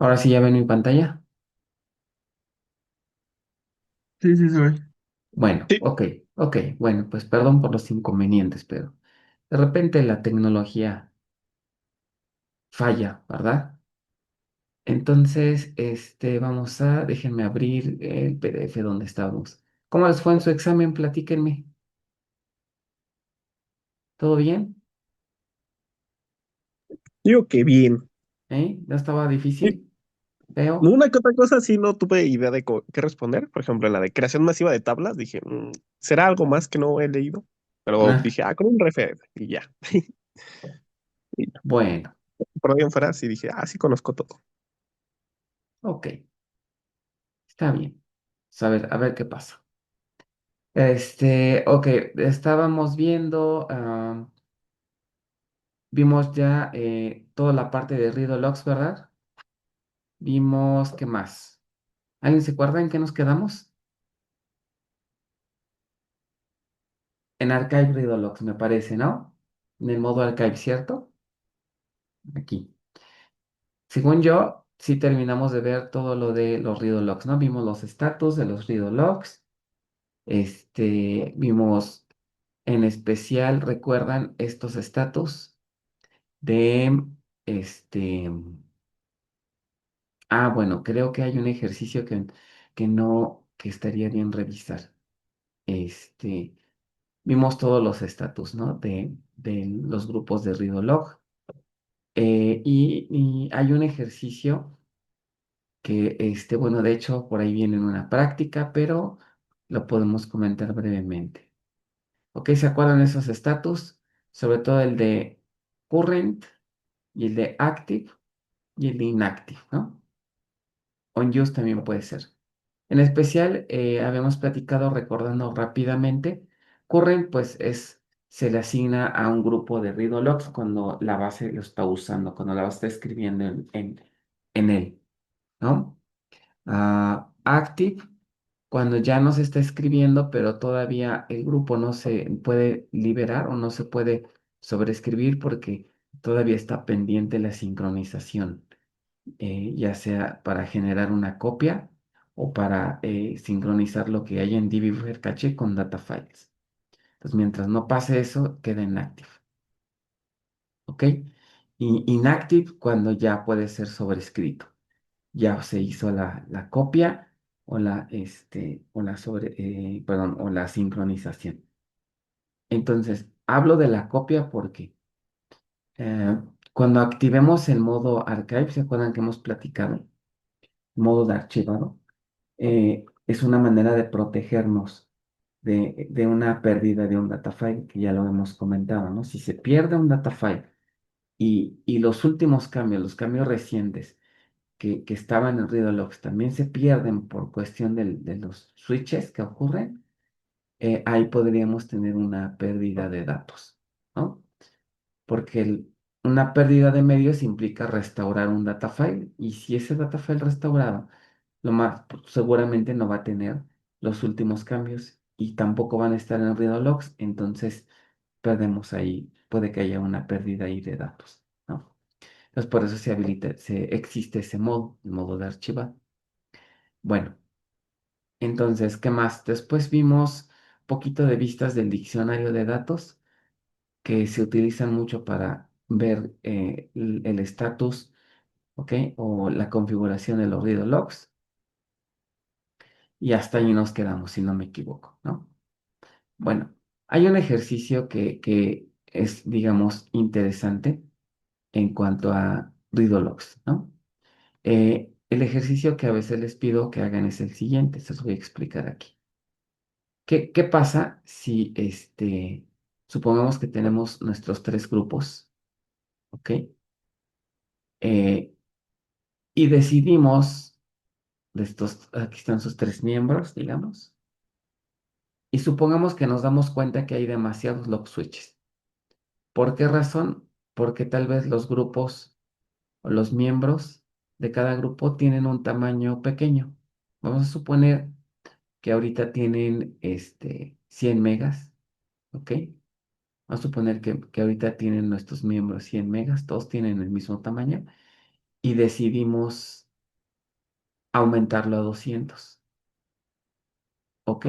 Ahora sí ya ven mi pantalla. Sí, sí, soy. Bueno, Sí. ok. Bueno, pues perdón por los inconvenientes, pero de repente la tecnología falla, ¿verdad? Entonces, déjenme abrir el PDF donde estábamos. ¿Cómo les fue en su examen? Platíquenme. ¿Todo bien? Digo que bien. ¿No estaba Y difícil? ¿Feo? una que otra cosa sí no tuve idea de qué responder. Por ejemplo, en la de creación masiva de tablas, dije, ¿será algo más que no he leído? Pero Ah, dije, con un refer y ya. Y bueno, por ahí en fuera sí dije, sí conozco todo. ok, está bien. Pues a ver qué pasa. Ok, estábamos viendo. Vimos ya toda la parte de Riddle ¿verdad? Vimos, ¿qué más? ¿Alguien se acuerda en qué nos quedamos? En Archive Riddle me parece, ¿no? En el modo Archive, ¿cierto? Aquí. Según yo, sí terminamos de ver todo lo de los Riddle ¿no? Vimos los status de los Riddle. Vimos en especial, ¿recuerdan estos status de, este, bueno, creo que hay un ejercicio que no, que estaría bien revisar. Este, Vimos todos los estatus, ¿no? De los grupos de Ridolog. Y hay un ejercicio que, bueno, de hecho, por ahí viene en una práctica, pero lo podemos comentar brevemente. ¿Ok? ¿Se acuerdan esos estatus? Sobre todo el de current y el de active y el de inactive, ¿no? Unused también puede ser. En especial, habíamos platicado recordando rápidamente, current pues se le asigna a un grupo de read logs cuando la base lo está usando, cuando la base está escribiendo en él, ¿no? Active, cuando ya no se está escribiendo, pero todavía el grupo no se puede liberar o no se puede sobreescribir porque todavía está pendiente la sincronización, ya sea para generar una copia o para sincronizar lo que hay en dbuffer caché con data files. Entonces, mientras no pase eso, queda inactive, ¿ok? Y inactive cuando ya puede ser sobrescrito. Ya se hizo la copia o la sincronización. Entonces, hablo de la copia porque cuando activemos el modo archive, ¿se acuerdan que hemos platicado? Modo de archivado. Es una manera de protegernos de una pérdida de un data file, que ya lo hemos comentado, ¿no? Si se pierde un data file y los últimos cambios, los cambios recientes que estaban en Readologs también se pierden por cuestión de los switches que ocurren, ahí podríamos tener una pérdida de datos, ¿no? Porque una pérdida de medios implica restaurar un data file y si ese data file restaurado, lo más seguramente no va a tener los últimos cambios y tampoco van a estar en read logs, entonces perdemos ahí, puede que haya una pérdida ahí de datos, ¿no? Entonces por eso existe ese modo, el modo de archivar. Bueno, entonces, ¿qué más? Después vimos poquito de vistas del diccionario de datos que se utilizan mucho para ver el estatus, ¿ok? O la configuración de los read logs. Y hasta ahí nos quedamos, si no me equivoco, ¿no? Bueno, hay un ejercicio que es, digamos, interesante en cuanto a read logs, ¿no? El ejercicio que a veces les pido que hagan es el siguiente, se los voy a explicar aquí. ¿Qué pasa si, supongamos que tenemos nuestros tres grupos, ¿ok? Eh, y decidimos de estos, aquí están sus tres miembros, digamos, y supongamos que nos damos cuenta que hay demasiados lock switches. ¿Por qué razón? Porque tal vez los grupos o los miembros de cada grupo tienen un tamaño pequeño. Vamos a suponer que ahorita tienen 100 megas, ¿ok? Vamos a suponer que ahorita tienen nuestros miembros 100 megas, todos tienen el mismo tamaño y decidimos aumentarlo a 200. ¿Ok?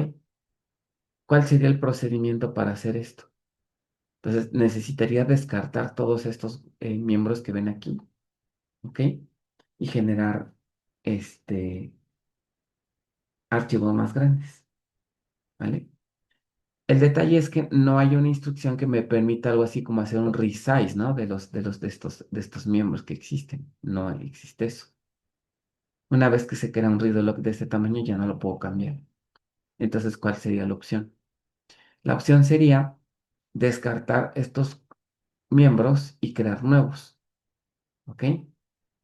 ¿Cuál sería el procedimiento para hacer esto? Entonces, necesitaría descartar todos estos miembros que ven aquí, ¿ok? Y generar este, archivos más grandes, ¿vale? El detalle es que no hay una instrucción que me permita algo así como hacer un resize, ¿no? De estos miembros que existen. No existe eso. Una vez que se crea un read log de este tamaño, ya no lo puedo cambiar. Entonces, ¿cuál sería la opción? La opción sería descartar estos miembros y crear nuevos, ¿ok?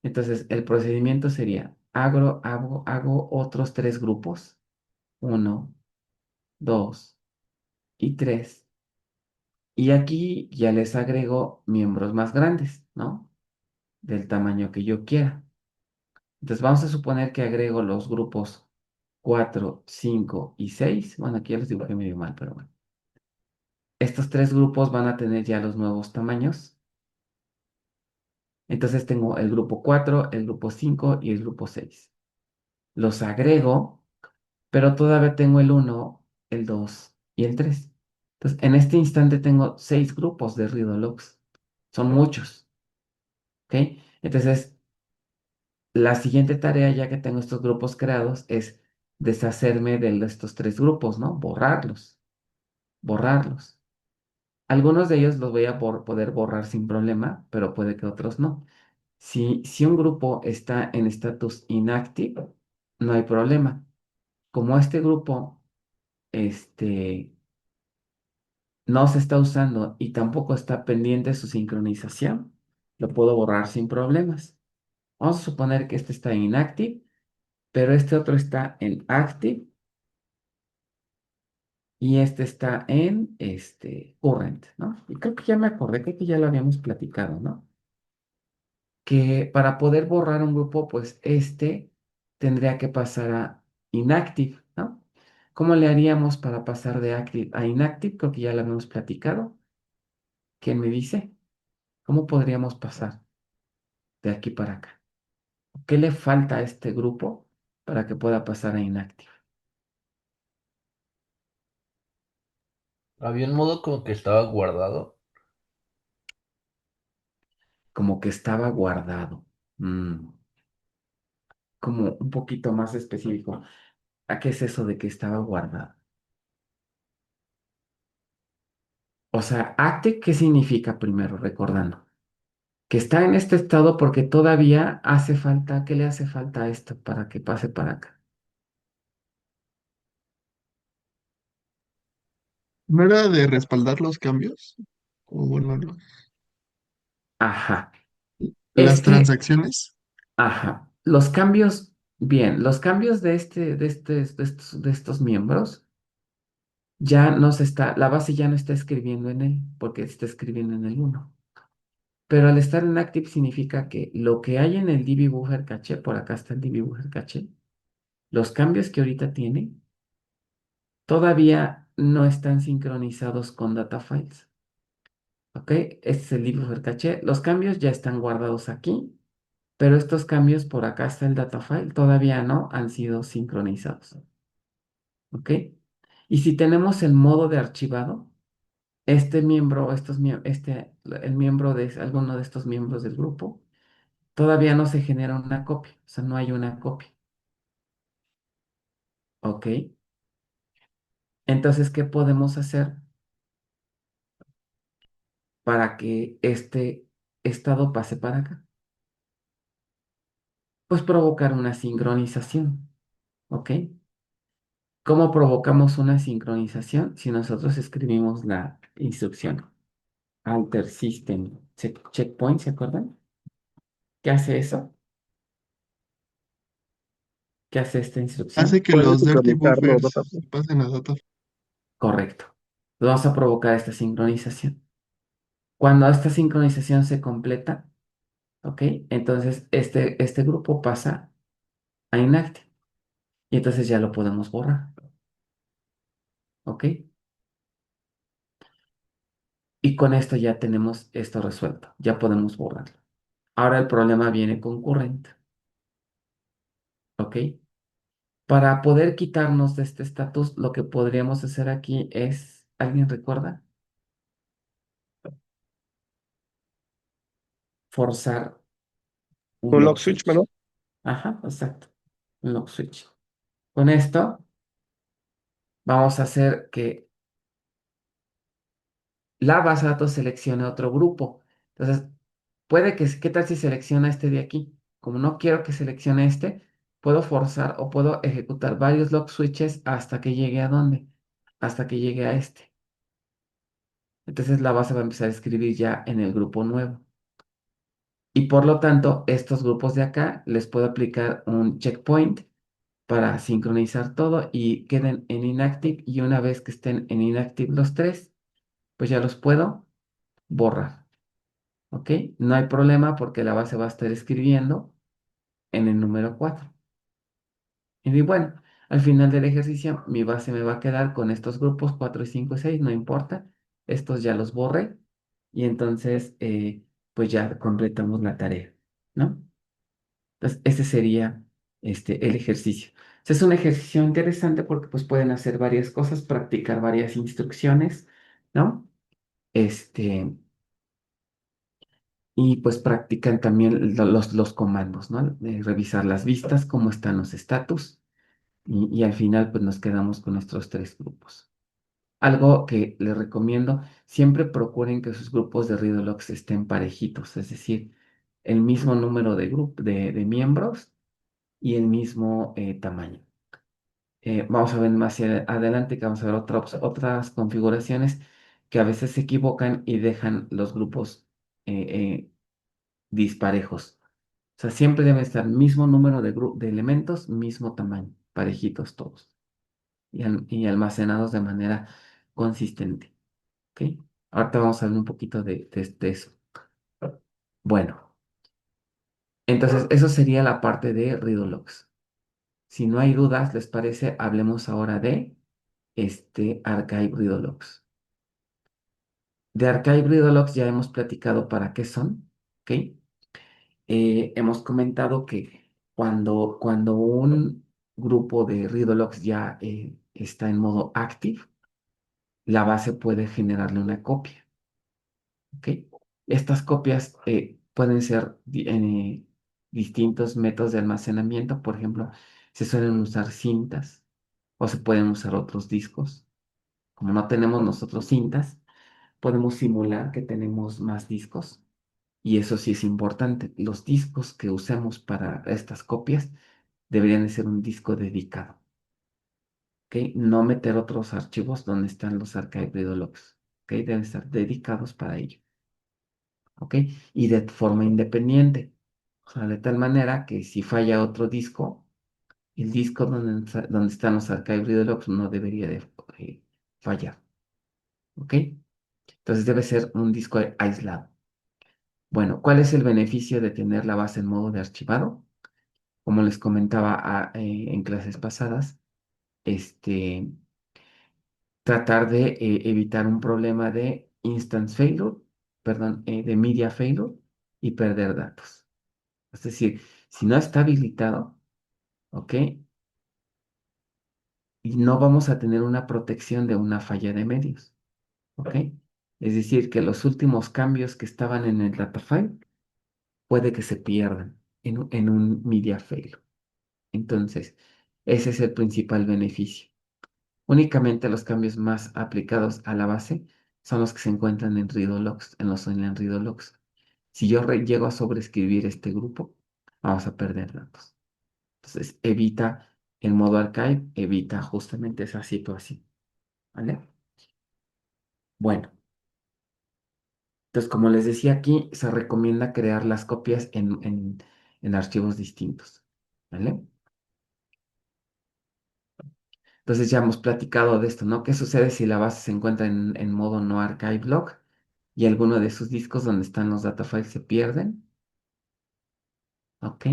Entonces, el procedimiento sería, hago otros tres grupos, uno, dos y tres, y aquí ya les agrego miembros más grandes, ¿no? Del tamaño que yo quiera. Entonces, vamos a suponer que agrego los grupos 4, 5 y 6. Bueno, aquí ya los dibujé medio mal, pero bueno. Estos tres grupos van a tener ya los nuevos tamaños. Entonces tengo el grupo 4, el grupo 5 y el grupo 6. Los agrego, pero todavía tengo el uno, el 2 y el 3. Entonces, en este instante tengo 6 grupos de Riddle-Logs. Son muchos, ¿ok? Entonces, la siguiente tarea, ya que tengo estos grupos creados, es deshacerme de estos tres grupos, ¿no? Borrarlos, borrarlos. Algunos de ellos los voy a poder borrar sin problema, pero puede que otros no. Si un grupo está en status inactive, no hay problema. Como este grupo este, no se está usando y tampoco está pendiente su sincronización, lo puedo borrar sin problemas. Vamos a suponer que este está inactive, pero este otro está en active y este está en current, ¿no? Y creo que ya me acordé, creo que ya lo habíamos platicado, ¿no? Que para poder borrar un grupo, pues tendría que pasar a inactive, ¿no? ¿Cómo le haríamos para pasar de active a inactive? Creo que ya lo habíamos platicado. ¿Quién me dice? ¿Cómo podríamos pasar de aquí para acá? ¿Qué le falta a este grupo para que pueda pasar a inactive? Había un modo como que estaba guardado. Como que estaba guardado. Mm, como un poquito más específico. ¿A qué es eso de que estaba guardado? O sea, active, ¿qué significa primero? Recordando. Que está en este estado porque todavía hace falta, ¿qué le hace falta a esto para que pase para acá? ¿No era de respaldar los cambios? O bueno, Ajá. las Este, transacciones. ajá. Los cambios, bien, los cambios de estos miembros ya no se está, la base ya no está escribiendo en él porque está escribiendo en el uno. Pero al estar en active significa que lo que hay en el DB buffer caché, por acá está el DB buffer caché, los cambios que ahorita tiene todavía no están sincronizados con data files. ¿Ok? Este es el DB buffer caché. Los cambios ya están guardados aquí, pero estos cambios por acá está el data file, todavía no han sido sincronizados. ¿Ok? Y si tenemos el modo de archivado, este miembro, el miembro de alguno de estos miembros del grupo, todavía no se genera una copia, o sea, no hay una copia. ¿Ok? Entonces, ¿qué podemos hacer para que este estado pase para acá? Pues provocar una sincronización. ¿Ok? ¿Cómo provocamos una sincronización? Si nosotros escribimos la instrucción alter system checkpoint, ¿se acuerdan? ¿Qué hace eso? ¿Qué hace esta Hace instrucción? que Puedes los dirty sincronizar los buffers datos. pasen a data. Correcto. Vamos a provocar esta sincronización. Cuando esta sincronización se completa, ¿ok? Entonces este grupo pasa a inactive y entonces ya lo podemos borrar, ¿ok? Y con esto ya tenemos esto resuelto, ya podemos borrarlo. Ahora el problema viene con current, ¿ok? Para poder quitarnos de este estatus, lo que podríamos hacer aquí es, ¿alguien recuerda? Forzar un Un lock lock switch, switch. ¿no? Ajá, exacto. Un lock switch. Con esto vamos a hacer que la base de datos seleccione otro grupo. Entonces, puede que, ¿qué tal si selecciona este de aquí? Como no quiero que seleccione este, puedo forzar o puedo ejecutar varios lock switches hasta que llegue a dónde? Hasta que llegue a este. Entonces la base va a empezar a escribir ya en el grupo nuevo. Y por lo tanto, estos grupos de acá les puedo aplicar un checkpoint para sincronizar todo y queden en inactive. Y una vez que estén en inactive los tres, pues ya los puedo borrar. ¿Ok? No hay problema porque la base va a estar escribiendo en el número 4. Y bueno, al final del ejercicio, mi base me va a quedar con estos grupos 4, 5 y 6, no importa. Estos ya los borré y entonces, pues ya completamos la tarea, ¿no? Entonces, ese sería el ejercicio. Es un ejercicio interesante porque pues pueden hacer varias cosas, practicar varias instrucciones, ¿no? Este, y pues practican también los comandos, ¿no? Revisar las vistas, cómo están los estatus y al final pues nos quedamos con nuestros tres grupos. Algo que les recomiendo, siempre procuren que sus grupos de Readologs estén parejitos, es decir, el mismo número de miembros y el mismo tamaño. Vamos a ver más hacia adelante que vamos a ver otras configuraciones que a veces se equivocan y dejan los grupos eh, eh, disparejos. O sea, siempre debe estar mismo número de elementos, mismo tamaño, parejitos todos y almacenados de manera consistente. ¿Ok? Ahorita vamos a hablar un poquito de eso. Bueno, entonces eso sería la parte de Readologs. Si no hay dudas, ¿les parece? Hablemos ahora de Archive Readologs. De Archive Readologs ya hemos platicado para qué son, ¿ok? Hemos comentado que cuando un grupo de Readologs ya está en modo active, la base puede generarle una copia, ¿ok? Estas copias pueden ser distintos métodos de almacenamiento, por ejemplo, se suelen usar cintas o se pueden usar otros discos. Como no tenemos nosotros cintas, podemos simular que tenemos más discos y eso sí es importante. Los discos que usemos para estas copias deberían de ser un disco dedicado, ¿ok? No meter otros archivos donde están los archive read logs, ¿ok? Deben estar dedicados para ello, ¿ok? Y de forma independiente, o sea, de tal manera que si falla otro disco, el disco donde están los archive read logs no debería de fallar, ¿ok? Entonces debe ser un disco aislado. Bueno, ¿cuál es el beneficio de tener la base en modo de archivado? Como les comentaba en clases pasadas, este, tratar de evitar un problema de instance failure, perdón, de media failure y perder datos. Es decir, si no está habilitado, ¿ok? Y no vamos a tener una protección de una falla de medios, ¿ok? Es decir, que los últimos cambios que estaban en el data file puede que se pierdan en un media failure. Entonces, ese es el principal beneficio. Únicamente los cambios más aplicados a la base son los que se encuentran en readologs, en los online readologs. Si yo llego a sobreescribir este grupo, vamos a perder datos. Entonces, evita el modo archive, evita justamente esa situación. ¿Vale? Bueno, entonces, como les decía aquí, se recomienda crear las copias en archivos distintos. ¿Vale? Entonces ya hemos platicado de esto, ¿no? ¿Qué sucede si la base se encuentra en modo no archive log y alguno de sus discos donde están los data files se pierden? ¿Ok?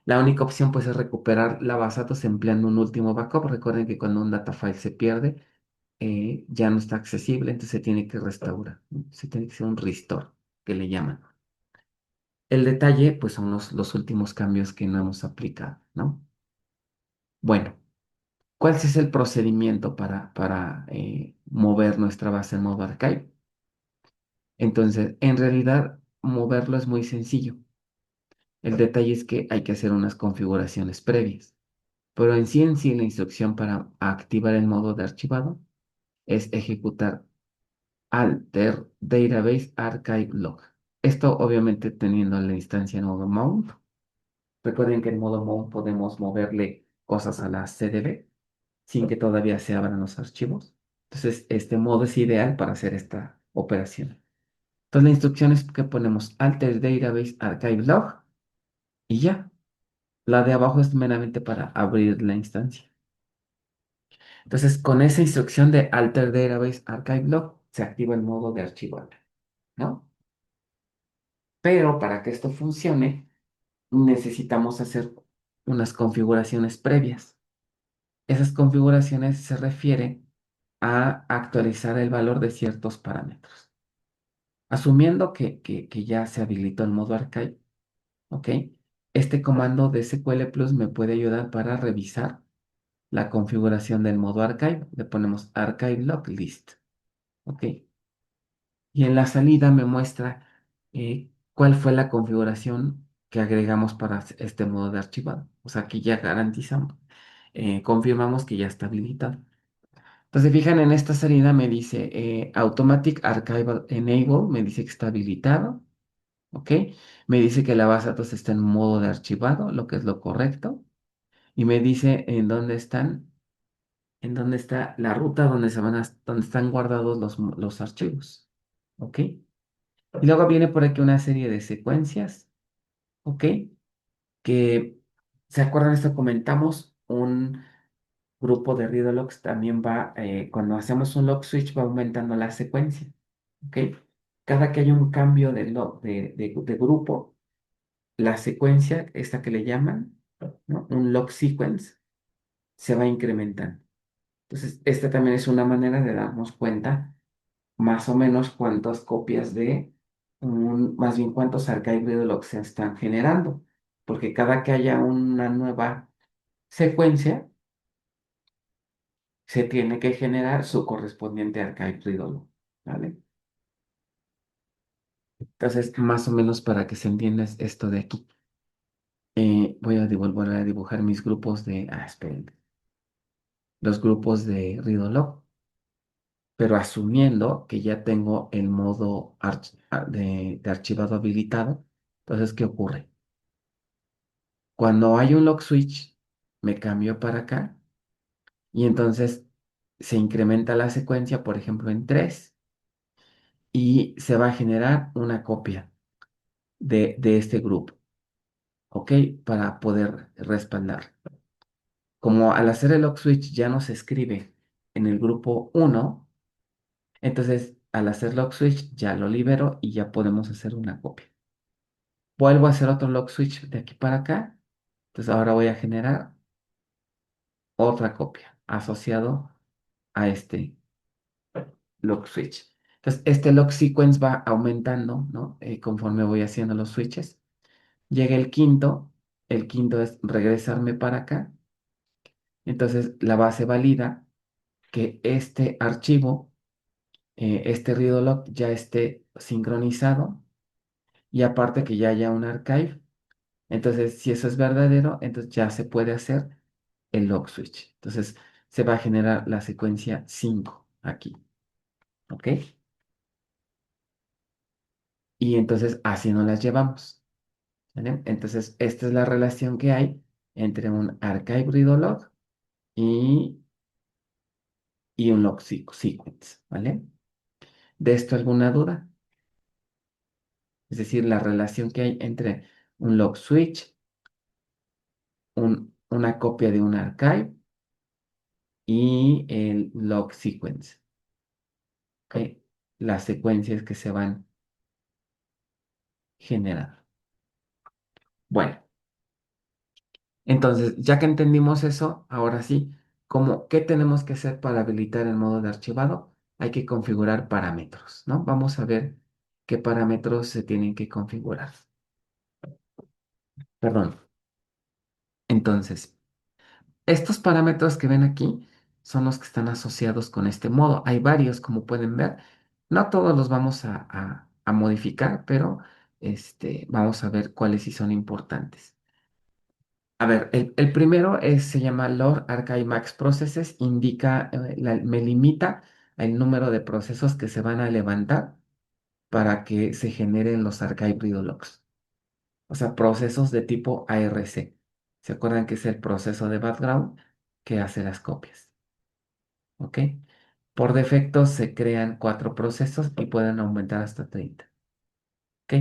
La única opción pues es recuperar la base de datos empleando un último backup. Recuerden que cuando un data file se pierde, ya no está accesible, entonces se tiene que restaurar, ¿no? Se tiene que hacer un restore, que le llaman. El detalle pues son los últimos cambios que no hemos aplicado, ¿no? Bueno, ¿cuál es el procedimiento para mover nuestra base en modo archive? Entonces, en realidad, moverlo es muy sencillo. El detalle es que hay que hacer unas configuraciones previas. Pero en sí, la instrucción para activar el modo de archivado es ejecutar alter database archive log. Esto obviamente teniendo la instancia en modo mount. Recuerden que en modo mount podemos moverle cosas a la CDB sin que todavía se abran los archivos. Entonces, este modo es ideal para hacer esta operación. Entonces, la instrucción es que ponemos alter database archive log y ya. La de abajo es meramente para abrir la instancia. Entonces, con esa instrucción de alter database archive log, se activa el modo de archivo, ¿no? Pero para que esto funcione, necesitamos hacer unas configuraciones previas. Esas configuraciones se refieren a actualizar el valor de ciertos parámetros. Asumiendo que ya se habilitó el modo archive, ¿ok? Este comando de SQL Plus me puede ayudar para revisar la configuración del modo archive. Le ponemos archive log list, ¿ok? Y en la salida me muestra cuál fue la configuración que agregamos para este modo de archivado. O sea, que ya garantizamos, confirmamos que ya está habilitado. Entonces, fijan, en esta salida me dice Automatic Archival Enable, me dice que está habilitado, ¿ok? Me dice que la base de datos está en modo de archivado, lo que es lo correcto. Y me dice en dónde está la ruta donde donde están guardados los archivos, ¿ok? Y luego viene por aquí una serie de secuencias, ¿ok? Que, ¿se acuerdan? Esto comentamos, un grupo de read logs también va, cuando hacemos un log switch va aumentando la secuencia, ¿ok? Cada que hay un cambio de grupo, la secuencia, esta que le llaman, ¿no? Un log sequence, se va incrementando. Entonces, esta también es una manera de darnos cuenta más o menos cuántas copias más bien cuántos archive read logs se están generando, porque cada que haya una nueva secuencia, se tiene que generar su correspondiente archive read log, ¿vale? Entonces, más o menos para que se entienda es esto de aquí. Voy a volver a dibujar mis grupos esperen, los grupos de read log, pero asumiendo que ya tengo el modo de archivado habilitado. Entonces, ¿qué ocurre? Cuando hay un lock switch, me cambio para acá y entonces se incrementa la secuencia, por ejemplo, en 3 y se va a generar una copia de este grupo, ¿ok? Para poder respaldar. Como al hacer el lock switch ya no se escribe en el grupo 1, entonces al hacer lock switch ya lo libero y ya podemos hacer una copia. Vuelvo a hacer otro lock switch de aquí para acá, entonces ahora voy a generar otra copia asociado a este lock switch. Entonces, este lock sequence va aumentando, ¿no? Conforme voy haciendo los switches. Llega el quinto es regresarme para acá. Entonces, la base valida que este archivo, este read log ya esté sincronizado y aparte que ya haya un archive. Entonces, si eso es verdadero, entonces ya se puede hacer el lock switch. Entonces, se va a generar la secuencia 5 aquí, ¿ok? Y entonces así nos las llevamos, ¿vale? Entonces, esta es la relación que hay entre un archive read log y, y un log sequence, ¿vale? ¿De esto alguna duda? Es decir, la relación que hay entre un log switch, una copia de un archive y el log sequence, ¿ok? Las secuencias que se van generando. Bueno, entonces, ya que entendimos eso, ahora sí, ¿qué tenemos que hacer para habilitar el modo de archivado? Hay que configurar parámetros, ¿no? Vamos a ver qué parámetros se tienen que configurar. Perdón. Entonces, Estos parámetros que ven aquí son los que están asociados con este modo. Hay varios, como pueden ver. No todos los vamos a modificar, pero vamos a ver cuáles sí son importantes. A ver, el primero se llama Lord Archive Max Processes, indica, me limita el número de procesos que se van a levantar para que se generen los Archive Read Logs. O sea, procesos de tipo ARC. ¿Se acuerdan que es el proceso de background que hace las copias? ¿Ok? Por defecto se crean 4 procesos y pueden aumentar hasta 30. ¿Ok?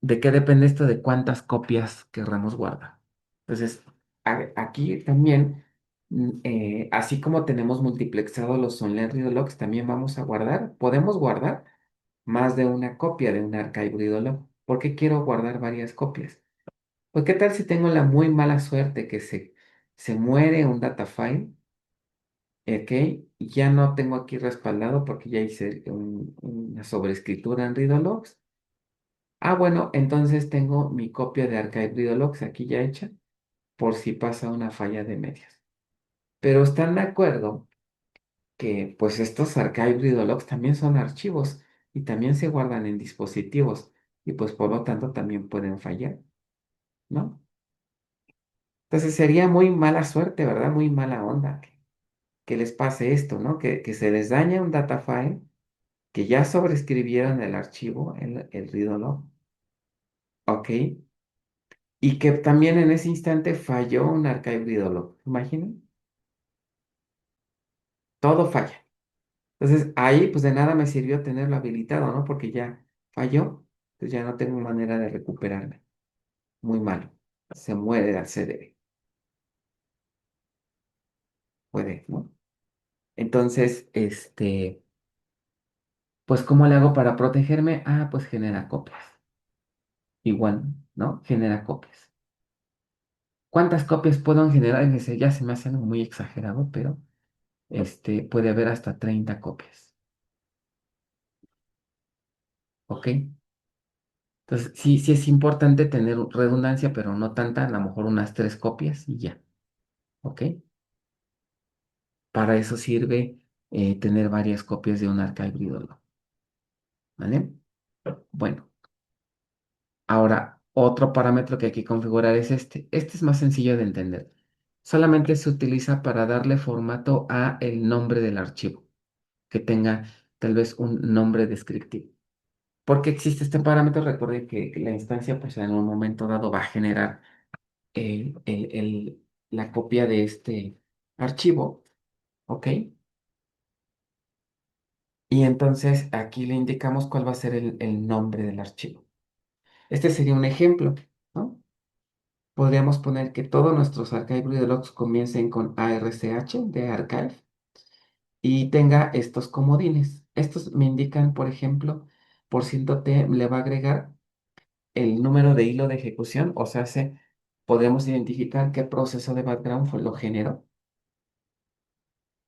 ¿De qué depende esto? De cuántas copias querramos guardar. Entonces, aquí también, así como tenemos multiplexados los online read logs, también vamos a guardar, podemos guardar más de una copia de un archive read log. ¿Por qué quiero guardar varias copias? Pues, ¿qué tal si tengo la muy mala suerte que se muere un data file? ¿Ok? Y ya no tengo aquí respaldado porque ya hice una sobreescritura en read logs. Ah, bueno, entonces tengo mi copia de Archive Read Logs aquí ya hecha por si pasa una falla de medias. Pero están de acuerdo que pues estos Archive Read Logs también son archivos y también se guardan en dispositivos y pues por lo tanto también pueden fallar, ¿no? Entonces sería muy mala suerte, ¿verdad? Muy mala onda que les pase esto, ¿no? Que se les dañe un data file, que ya sobreescribieron el archivo, el read log, ¿ok? Y que también en ese instante falló un archive read log. ¿Imaginan? Todo falla. Entonces ahí pues de nada me sirvió tenerlo habilitado, ¿no? Porque ya falló, pues ya no tengo manera de recuperarme. Muy malo. Se muere al CD. Puede, ¿no? Entonces, pues ¿cómo le hago para protegerme? Ah, pues genera copias. Igual, ¿no? Genera copias. ¿Cuántas copias puedo generar? Ese ya se me hace algo muy exagerado, pero puede haber hasta 30 copias. ¿Ok? Entonces, sí, sí es importante tener redundancia, pero no tanta, a lo mejor unas 3 copias y ya. ¿Ok? Para eso sirve tener varias copias de un archive read. ¿Vale? Bueno, ahora otro parámetro que hay que configurar es este. Este es más sencillo de entender. Solamente se utiliza para darle formato a el nombre del archivo, que tenga tal vez un nombre descriptivo. ¿Por qué existe este parámetro? Recuerden que la instancia, pues en un momento dado va a generar la copia de este archivo, ¿ok? Y entonces aquí le indicamos cuál va a ser el nombre del archivo. Este sería un ejemplo, ¿no? Podríamos poner que todos nuestros archive read logs comiencen con arch de archive y tenga estos comodines. Estos me indican, por ejemplo, por ciento T le va a agregar el número de hilo de ejecución, o sea, podemos identificar qué proceso de background lo generó.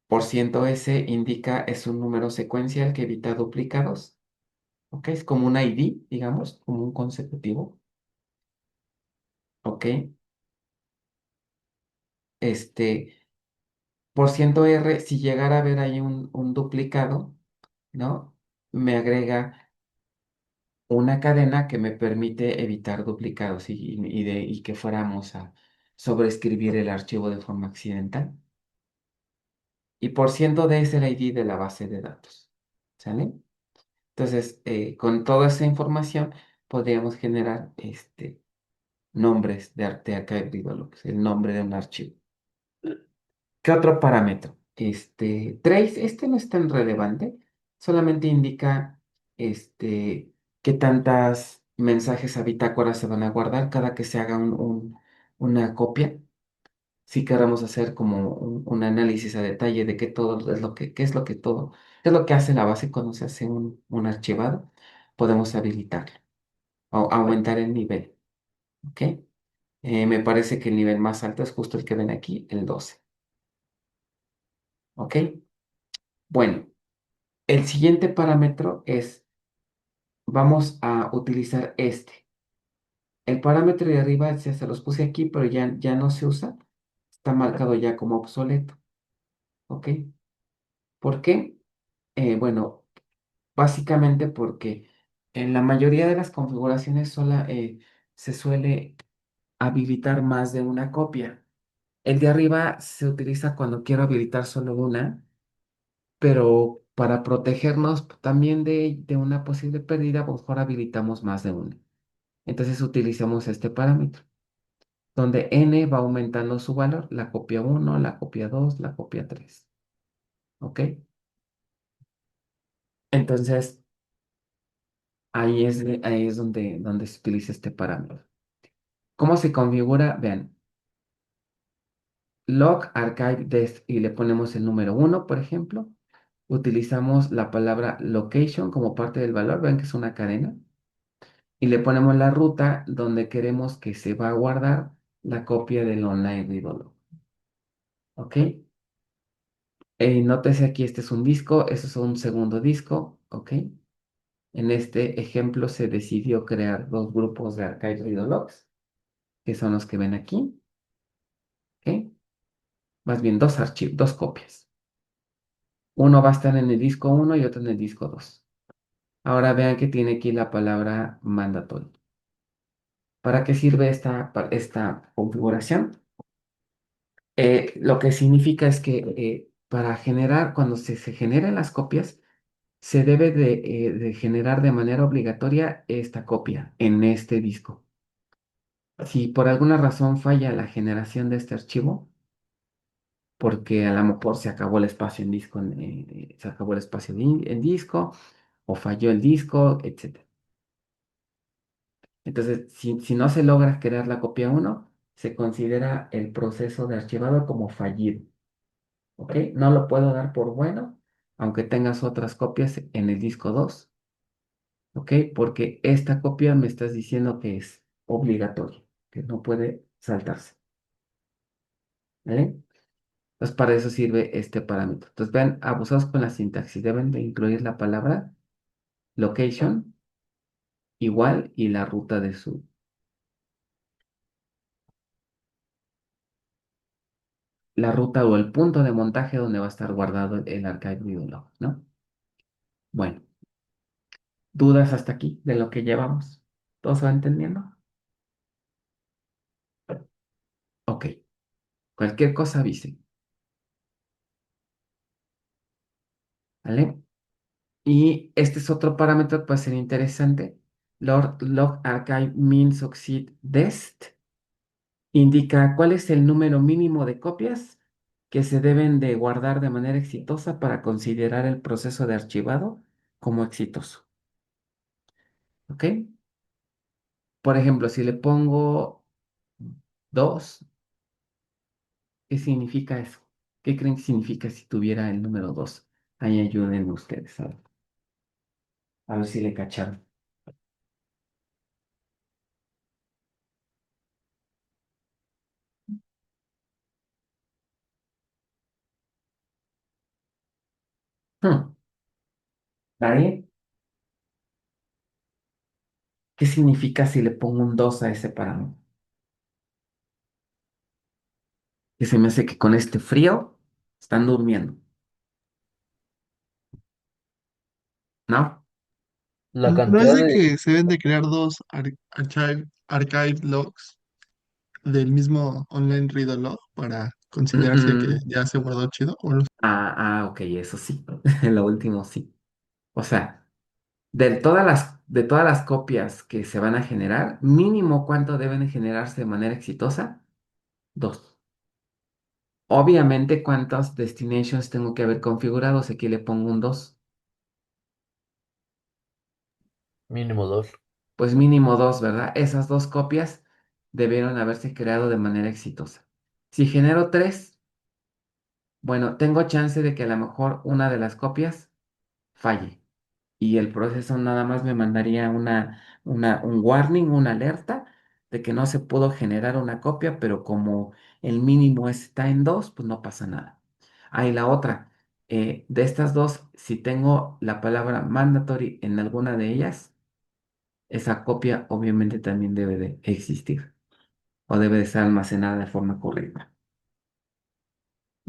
Por ciento S indica es un número secuencial que evita duplicados. ¿Ok? Es como un ID, digamos, como un consecutivo. ¿Ok? Este, por ciento R, si llegara a haber ahí un duplicado, ¿no? Me agrega una cadena que me permite evitar duplicados y que fuéramos a sobreescribir el archivo de forma accidental. Y por ciento D es el ID de la base de datos. ¿Sale? Entonces, con toda esa información, podríamos generar nombres de archive read, el nombre de un archivo. ¿Qué otro parámetro? Trace, no es tan relevante, solamente indica qué tantas mensajes a bitácora se van a guardar cada que se haga una copia. Si queramos hacer como un análisis a detalle de qué todo es lo que, qué es lo que todo, qué es lo que hace la base cuando se hace un archivado, podemos habilitarlo o aumentar el nivel. ¿Ok? Me parece que el nivel más alto es justo el que ven aquí, el 12. ¿Ok? Bueno, el siguiente parámetro es, vamos a utilizar este. El parámetro de arriba ya se los puse aquí, pero ya no se usa. está marcado ya como obsoleto. ¿Ok? ¿Por qué? Bueno, básicamente porque en la mayoría de las configuraciones se suele habilitar más de una copia. El de arriba se utiliza cuando quiero habilitar solo una, pero para protegernos también de una posible pérdida, pues mejor habilitamos más de una. Entonces utilizamos este parámetro, donde n va aumentando su valor, la copia uno, la copia 2, la copia 3. ¿Ok? Entonces, ahí es donde se utiliza este parámetro. ¿Cómo se configura? Vean, log archive dest y le ponemos el número uno, por ejemplo. Utilizamos la palabra location como parte del valor, vean que es una cadena. Y le ponemos la ruta donde queremos que se va a guardar la copia del online read log. ¿Ok? Nótese aquí, este es un disco, este es un segundo disco. ¿Ok? En este ejemplo se decidió crear dos grupos de archive read logs, que son los que ven aquí. ¿Ok? Más bien dos archivos, dos copias. Uno va a estar en el disco uno y otro en el disco 2. Ahora vean que tiene aquí la palabra mandatory. ¿Para qué sirve esta configuración? Lo que significa es que para generar, cuando se generen las copias, se debe de generar de manera obligatoria esta copia en este disco. Si por alguna razón falla la generación de este archivo, porque a lo mejor se acabó el espacio en disco, se acabó el espacio en disco, o falló el disco, etc. Entonces, si no se logra crear la copia uno, se considera el proceso de archivado como fallido. ¿Ok? No lo puedo dar por bueno, aunque tengas otras copias en el disco 2. ¿Ok? Porque esta copia me estás diciendo que es obligatoria, que no puede saltarse. ¿Vale? Entonces, para eso sirve este parámetro. Entonces, vean, abusados con la sintaxis. Deben de incluir la palabra location igual y la ruta de la ruta o el punto de montaje donde va a estar guardado el archive videolog, ¿no? Bueno, ¿dudas hasta aquí de lo que llevamos? ¿Todo se va entendiendo? Ok, cualquier cosa avise, ¿vale? Y este es otro parámetro que puede ser interesante. Log archive min succeed dest indica cuál es el número mínimo de copias que se deben de guardar de manera exitosa para considerar el proceso de archivado como exitoso. ¿Ok? Por ejemplo, si le pongo 2, ¿qué significa eso? ¿Qué creen que significa si tuviera el número 2? Ahí ayuden ustedes a ver si le cacharon. Hmm, ¿Nadie? ¿Qué significa si le pongo un 2 a ese parámetro? Que se me hace que con este frío están durmiendo, ¿no? La ¿No es cantidad de de... que se deben de crear dos archive logs del mismo online read log para Mm, considerarse que mm. ya se guardó chido? ¿O no? Ok, eso sí. Lo último sí. O sea, de todas las copias que se van a generar, mínimo cuánto deben de generarse de manera exitosa, dos. Obviamente, cuántas destinations tengo que haber configurados. Aquí le pongo un 2. mínimo dos. Pues mínimo dos, ¿verdad? Esas dos copias debieron haberse creado de manera exitosa. Si genero tres, bueno, tengo chance de que a lo mejor una de las copias falle y el proceso nada más me mandaría un warning, una alerta de que no se pudo generar una copia, pero como el mínimo está en dos, pues no pasa nada. Ahí la otra, de estas dos, si tengo la palabra mandatory en alguna de ellas, esa copia obviamente también debe de existir o debe de estar almacenada de forma correcta.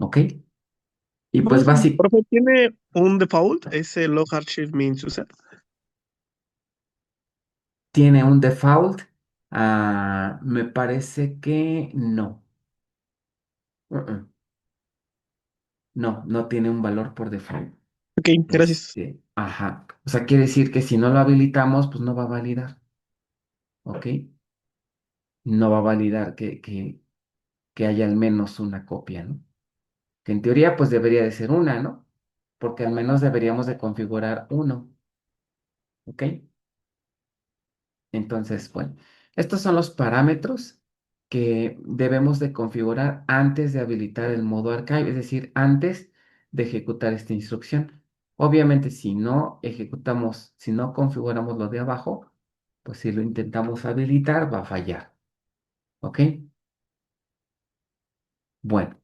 ¿ok? Y pues Profe, básicamente Profe, ¿tiene un default ese log archive means user? tiene un default. Me parece que no. Uh-uh. No, no tiene un valor por default. Ok, gracias. Ajá. O sea, quiere decir que si no lo habilitamos, pues no va a validar, ¿ok? No va a validar que haya al menos una copia, ¿no? Que en teoría, pues debería de ser una, ¿no? Porque al menos deberíamos de configurar uno, ¿ok? Entonces, bueno, estos son los parámetros que debemos de configurar antes de habilitar el modo archive, es decir, antes de ejecutar esta instrucción. Obviamente, si no ejecutamos, si no configuramos lo de abajo, pues si lo intentamos habilitar, va a fallar, ¿ok? Bueno,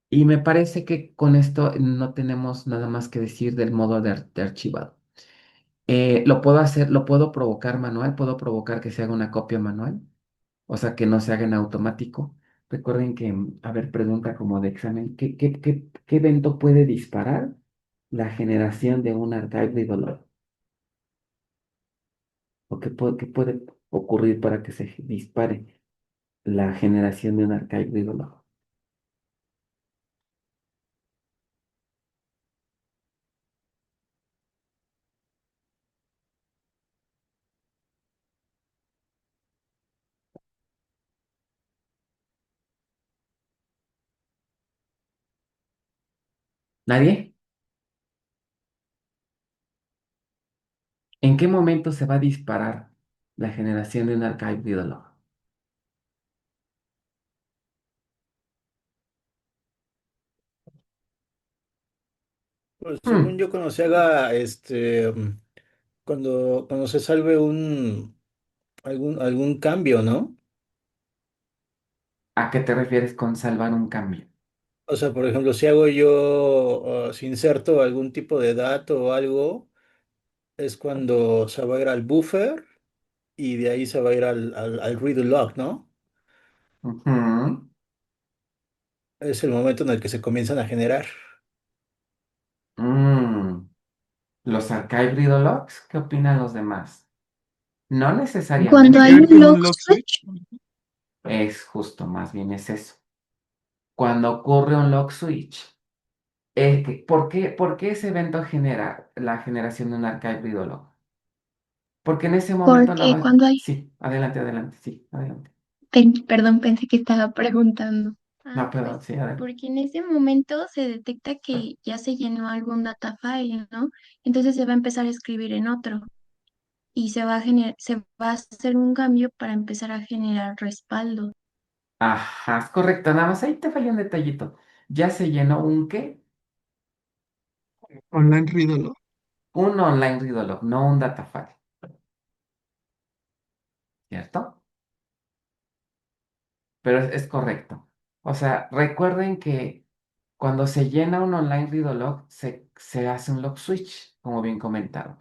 y me parece que con esto no tenemos nada más que decir del modo de archivado. Lo puedo hacer, lo puedo provocar manual, puedo provocar que se haga una copia manual. O sea, que no se haga en automático. Recuerden que, a ver, pregunta como de examen, ¿qué evento puede disparar la generación de un archive de dolor? ¿O qué puede ocurrir para que se dispare la generación de un archive de dolor? ¿Nadie? ¿En qué momento se va a disparar la generación de un archive de dolor? Pues según Hmm, yo, cuando se haga, cuando se salve algún cambio, ¿no? ¿A qué te refieres con salvar un cambio? O sea, por ejemplo, si hago yo, si inserto algún tipo de dato o algo, es cuando se va a ir al buffer y de ahí se va a ir al read log, ¿no? Ujú. Es el momento en el que se comienzan a generar. Mm, ¿Los archive read logs? ¿Qué opinan los demás? No ¿tiene Cuando que hay necesariamente. ver un con log un log switch, switch? Es justo, más bien es eso. Cuando ocurre un lock switch, ¿por qué ese evento genera la generación de un archive read log? Porque en ese momento la porque base... cuando hay, Sí, adelante, adelante, sí, adelante. perdón, pensé que estaba preguntando. No, perdón, Pues sí, adelante. porque en ese momento se detecta que ya se llenó algún data file, ¿no? Entonces se va a empezar a escribir en otro y se va a hacer un cambio para empezar a generar respaldo. Ajá, es correcto, nada más ahí te falla un detallito. Ya se llenó un qué, Online Rídolo. un online read log, no un data file, ¿cierto? Pero es correcto. O sea, recuerden que cuando se llena un online read log, se hace un log switch, como bien comentaron.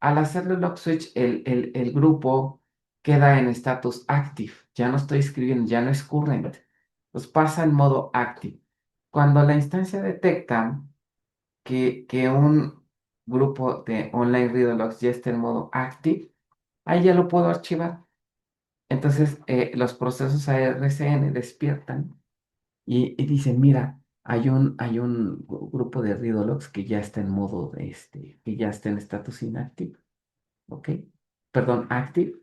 Al hacerle un log switch, el grupo queda en status active. Ya no estoy escribiendo, ya no es current. Pues pasa en modo active. Cuando la instancia detecta que un grupo de online read logs ya está en modo active, ahí ya lo puedo archivar. Entonces, los procesos ARCN despiertan y dicen, mira, hay un grupo de Ridologs que ya está en modo que ya está en status inactive, ¿ok? Perdón, active.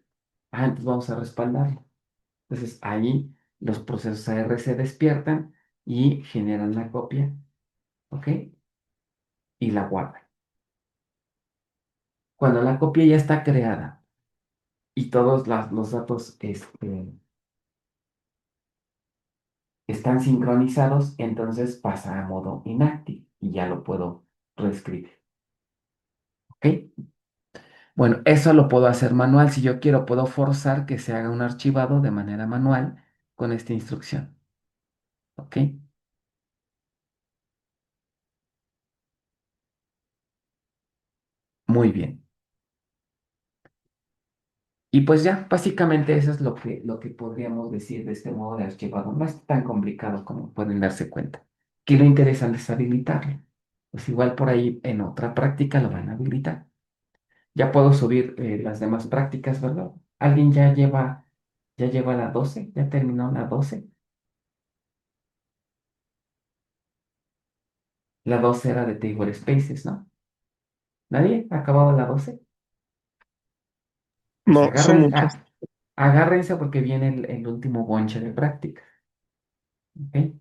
Entonces vamos a respaldarlo. Entonces ahí los procesos AR se despiertan y generan la copia, ¿ok? Y la guardan. Cuando la copia ya está creada y todos los datos están sincronizados, entonces pasa a modo inactive y ya lo puedo reescribir, ¿ok? Bueno, eso lo puedo hacer manual. Si yo quiero, puedo forzar que se haga un archivado de manera manual con esta instrucción. ¿Ok? Muy bien. Y pues ya, básicamente eso es lo que podríamos decir de este modo de archivado. No es tan complicado como pueden darse cuenta. Que lo interesante es habilitarlo. Pues igual por ahí en otra práctica lo van a habilitar. Ya puedo subir las demás prácticas, ¿verdad? ¿Alguien ya lleva la 12? ¿Ya terminó la 12? La 12 era de Table Spaces, ¿no? ¿Nadie ha acabado la 12? Pues No, son muchas. agárrense porque viene el último bonche de práctica. ¿Ok?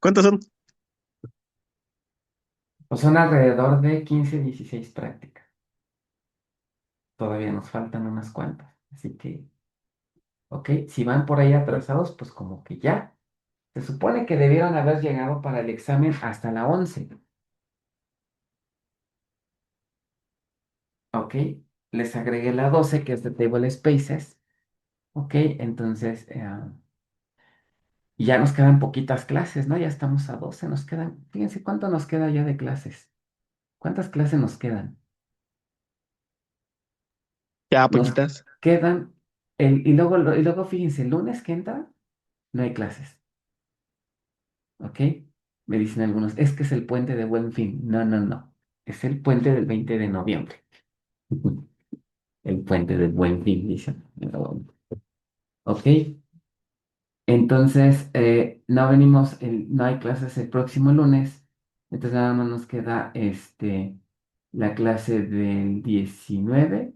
¿Cuántas son? Pues son alrededor de 15, 16 prácticas. Todavía nos faltan unas cuantas. Así que, ok, si van por ahí atrasados, pues como que ya. Se supone que debieron haber llegado para el examen hasta la 11. Ok, les agregué la 12 que es de Table Spaces. Ok, entonces ya nos quedan poquitas clases, ¿no? Ya estamos a 12. Nos quedan, fíjense cuánto nos queda ya de clases. ¿Cuántas clases nos quedan? Ya, Nos poquitas. quedan, y luego fíjense, el lunes que entra no hay clases. ¿Ok? Me dicen algunos, es que es el puente de Buen Fin. No, no, no. Es el puente del 20 de noviembre. El puente del Buen Fin, dicen. Pero bueno. ¿Ok? Entonces, no hay clases el próximo lunes. Entonces nada más nos queda la clase del 19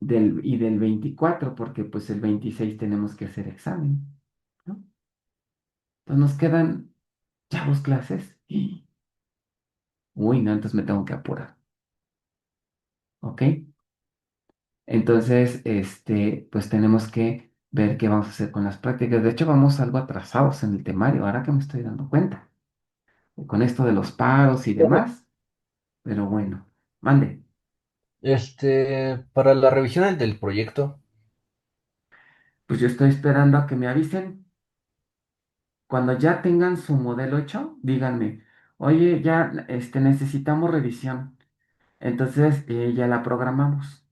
y del 24 porque pues el 26 tenemos que hacer examen, ¿no? Entonces nos quedan ya 2 clases. Uy, no, entonces me tengo que apurar. ¿Ok? Entonces, pues tenemos que ver qué vamos a hacer con las prácticas. De hecho, vamos algo atrasados en el temario, ahora que me estoy dando cuenta, con esto de los paros y demás. Pero bueno, mande. Para la revisión del proyecto, Pues yo estoy esperando a que me avisen. Cuando ya tengan su modelo hecho, díganme, oye, ya necesitamos revisión. Entonces, ya la programamos.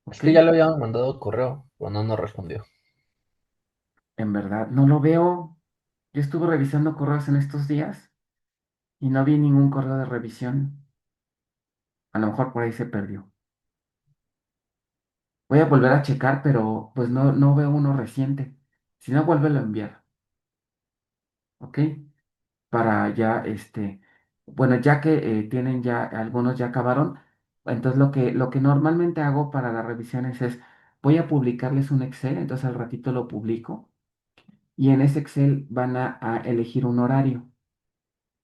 es ¿Ok? que ya le habíamos mandado correo, pero no nos respondió. En verdad, no lo veo. Yo estuve revisando correos en estos días y no vi ningún correo de revisión. A lo mejor por ahí se perdió. Voy a volver a checar, pero pues no veo uno reciente. Si no, vuélvelo a enviar. ¿Ok? Para ya, bueno, ya que tienen ya, algunos ya acabaron, entonces lo que normalmente hago para las revisiones es, voy a publicarles un Excel, entonces al ratito lo publico y en ese Excel van a elegir un horario,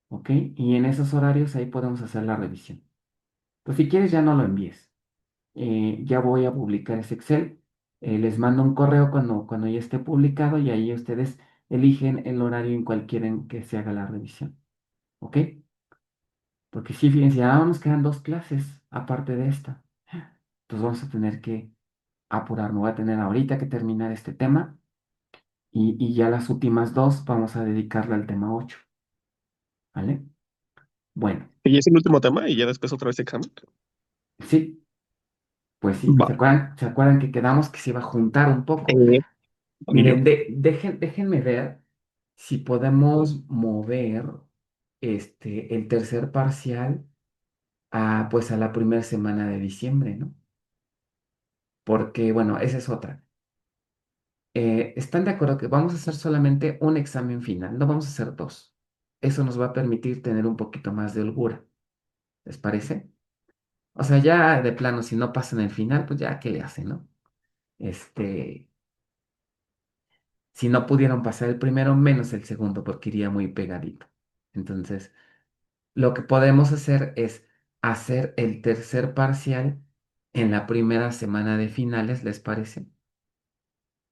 ¿ok? Y en esos horarios ahí podemos hacer la revisión. Pues si quieres ya no lo envíes. Ya voy a publicar ese Excel. Les mando un correo cuando ya esté publicado y ahí ustedes eligen el horario en cual quieren que se haga la revisión, ¿ok? Porque sí, fíjense, ya nos quedan 2 clases aparte de esta. Entonces vamos a tener que apurar. Me voy a tener ahorita que terminar este tema y ya las últimas 2 vamos a dedicarle al tema 8. ¿Vale? Bueno, Y es el último tema y ya después otra vez examen. sí, pues sí. Va. Se acuerdan que quedamos que se iba a juntar un poco? Eh, obvio. Miren, déjenme ver si podemos mover el tercer parcial pues a la primera semana de diciembre, ¿no? Porque, bueno, esa es otra. ¿Están de acuerdo que vamos a hacer solamente un examen final? No vamos a hacer dos. Eso nos va a permitir tener un poquito más de holgura. ¿Les parece? O sea, ya de plano, si no pasan el final, pues ya, ¿qué le hacen, no? Este, si no pudieron pasar el primero, menos el segundo, porque iría muy pegadito. Entonces, lo que podemos hacer es hacer el tercer parcial en la primera semana de finales, ¿les parece?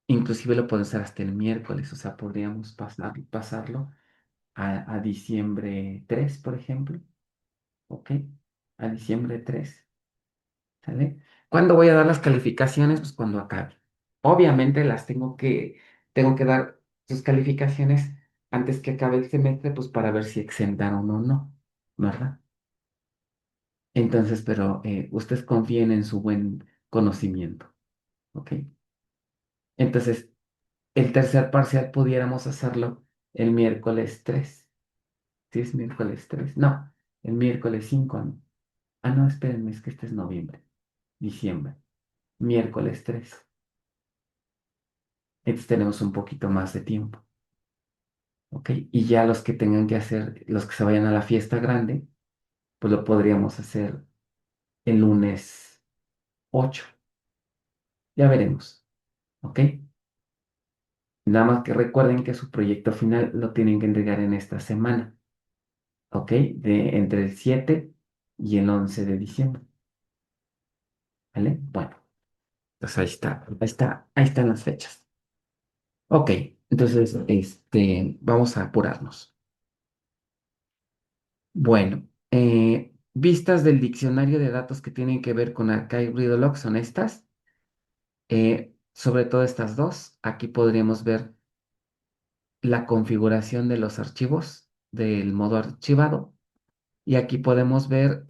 Inclusive lo podemos hacer hasta el miércoles, o sea, podríamos pasarlo a diciembre 3 por ejemplo, ¿ok? A diciembre 3, ¿sale? ¿Cuándo voy a dar las calificaciones? Pues cuando acabe. Obviamente tengo que dar sus calificaciones antes que acabe el semestre, pues para ver si exentaron o no, ¿verdad? Entonces, pero ustedes confíen en su conocimiento. ¿Ok? Entonces, el tercer parcial pudiéramos hacerlo el miércoles 3. ¿Sí es miércoles 3? No, el miércoles 5. ¿No? Ah, no, espérenme, es que este es noviembre, diciembre. Miércoles 3. Entonces tenemos un poquito más de tiempo. ¿Ok? Y ya los que tengan que hacer, los que se vayan a la fiesta grande, pues lo podríamos hacer el lunes 8. Ya veremos. ¿Ok? Nada más que recuerden que su proyecto final lo tienen que entregar en esta semana. ¿Ok? Entre el 7 y el 11 de diciembre. ¿Vale? Bueno, pues ahí están las fechas. Ok, entonces, vamos a apurarnos. Bueno, vistas del diccionario de datos que tienen que ver con Archive Read Log son estas. Sobre todo estas dos. Aquí podríamos ver la configuración de los archivos del modo archivado. Y aquí podemos ver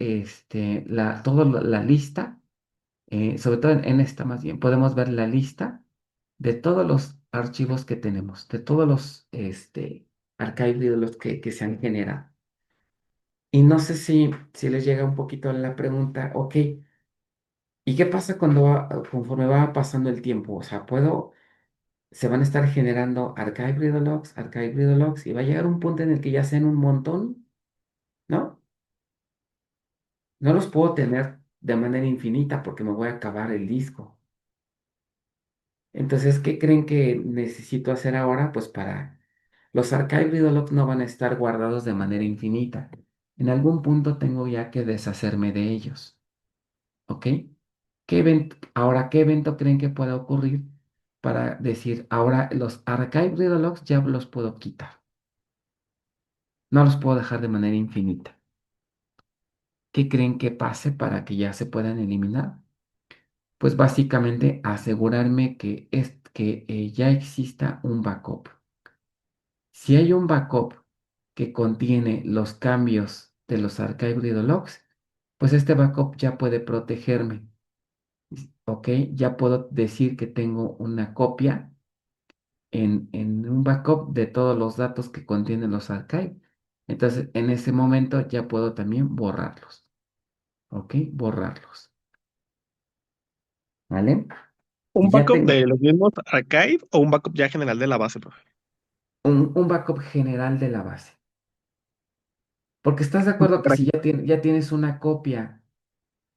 toda la lista, sobre todo en esta más bien, podemos ver la lista de todos los archivos que tenemos, de todos los archive de los que se han generado. Y no sé si les llega un poquito la pregunta, ok, ¿y qué pasa conforme va pasando el tiempo? O sea, se van a estar generando archive read logs, y va a llegar un punto en el que ya sean un montón, ¿no? No los puedo tener de manera infinita porque me voy a acabar el disco. Entonces, ¿qué creen que necesito hacer ahora? Pues los archive read logs no van a estar guardados de manera infinita. En algún punto tengo ya que deshacerme de ellos. ¿Ok? ¿Qué evento creen que pueda ocurrir para decir, ahora los archive read logs ya los puedo quitar? No los puedo dejar de manera infinita. ¿Qué creen que pase para que ya se puedan eliminar? Pues básicamente asegurarme que ya exista un backup. Si hay un backup que contiene los cambios de los archive read logs, pues este backup ya puede protegerme. ¿Ok? Ya puedo decir que tengo una copia en un backup de todos los datos que contienen los archive. Entonces, en ese momento ya puedo también borrarlos. ¿Ok? Borrarlos. ¿Vale? ¿Un Y ya backup tengo de los mismos archive o un backup ya general de la base, profe? un backup general de la base. Porque estás de acuerdo que Para- si ya tienes una copia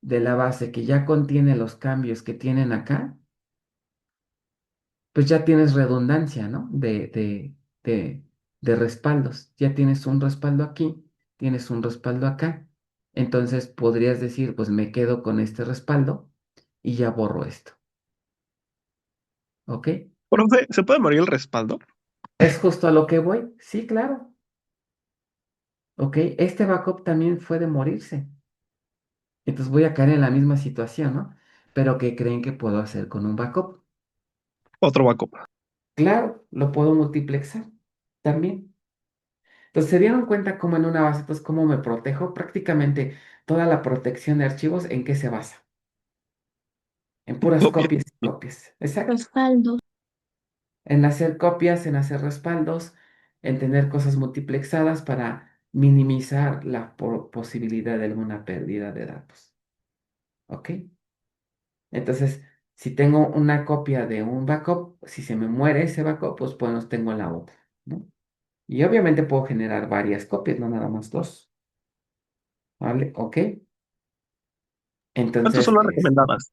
de la base que ya contiene los cambios que tienen acá, pues ya tienes redundancia, ¿no? De respaldos. Ya tienes un respaldo aquí, tienes un respaldo acá. Entonces podrías decir, pues me quedo con este respaldo y ya borro esto. ¿Ok? Profe, ¿se puede morir el respaldo? ¿Es justo a lo que voy? Sí, claro. ¿Ok? Este backup también fue de morirse. Entonces voy a caer en la misma situación, ¿no? Pero ¿qué creen que puedo hacer con un backup? Otro backup. Claro, lo puedo multiplexar también. Entonces, ¿se dieron cuenta cómo en una base, pues cómo me protejo? Prácticamente toda la protección de archivos, ¿en qué se basa? En puras Copia. copias y copias. Exacto. Respaldo. En hacer copias, en hacer respaldos, en tener cosas multiplexadas para minimizar la posibilidad de alguna pérdida de datos. ¿Ok? Entonces, si tengo una copia de un backup, si se me muere ese backup, pues tengo la otra, ¿no? Y obviamente puedo generar varias copias, no nada más dos. ¿Vale? ¿Ok? ¿Cuántas son Entonces, las recomendadas?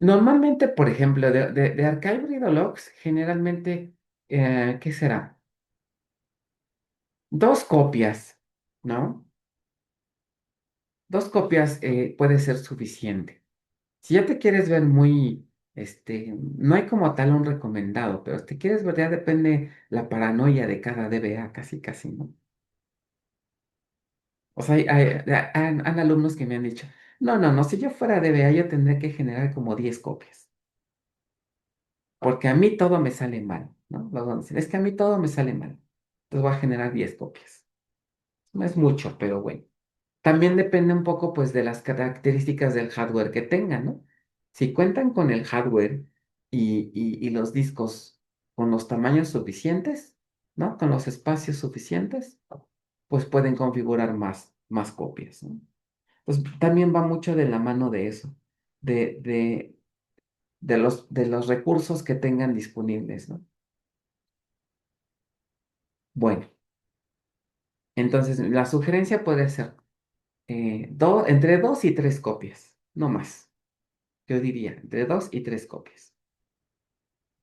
normalmente, por ejemplo, de Archive Read Logs, generalmente, ¿qué será? Dos copias, ¿no? Dos copias puede ser suficiente. Si ya te quieres ver no hay como tal un recomendado, pero si te quieres ver, ya depende la paranoia de cada DBA, casi, casi, ¿no? O sea, han alumnos que me han dicho, no, no, no, si yo fuera DBA, yo tendría que generar como 10 copias, porque a mí todo me sale mal, ¿no? Luego dicen, es que a mí todo me sale mal, entonces voy a generar 10 copias. No es mucho, pero bueno. También depende un poco pues de las características del hardware que tengan, ¿no? Si cuentan con el hardware y los discos con los tamaños suficientes, ¿no? Con los espacios suficientes, pues pueden configurar más copias, ¿no? Pues también va mucho de la mano de eso, de, de, de los recursos que tengan disponibles, ¿no? Bueno, entonces la sugerencia puede ser entre 2 y 3 copias, no más. Yo diría entre 2 y 3 copias,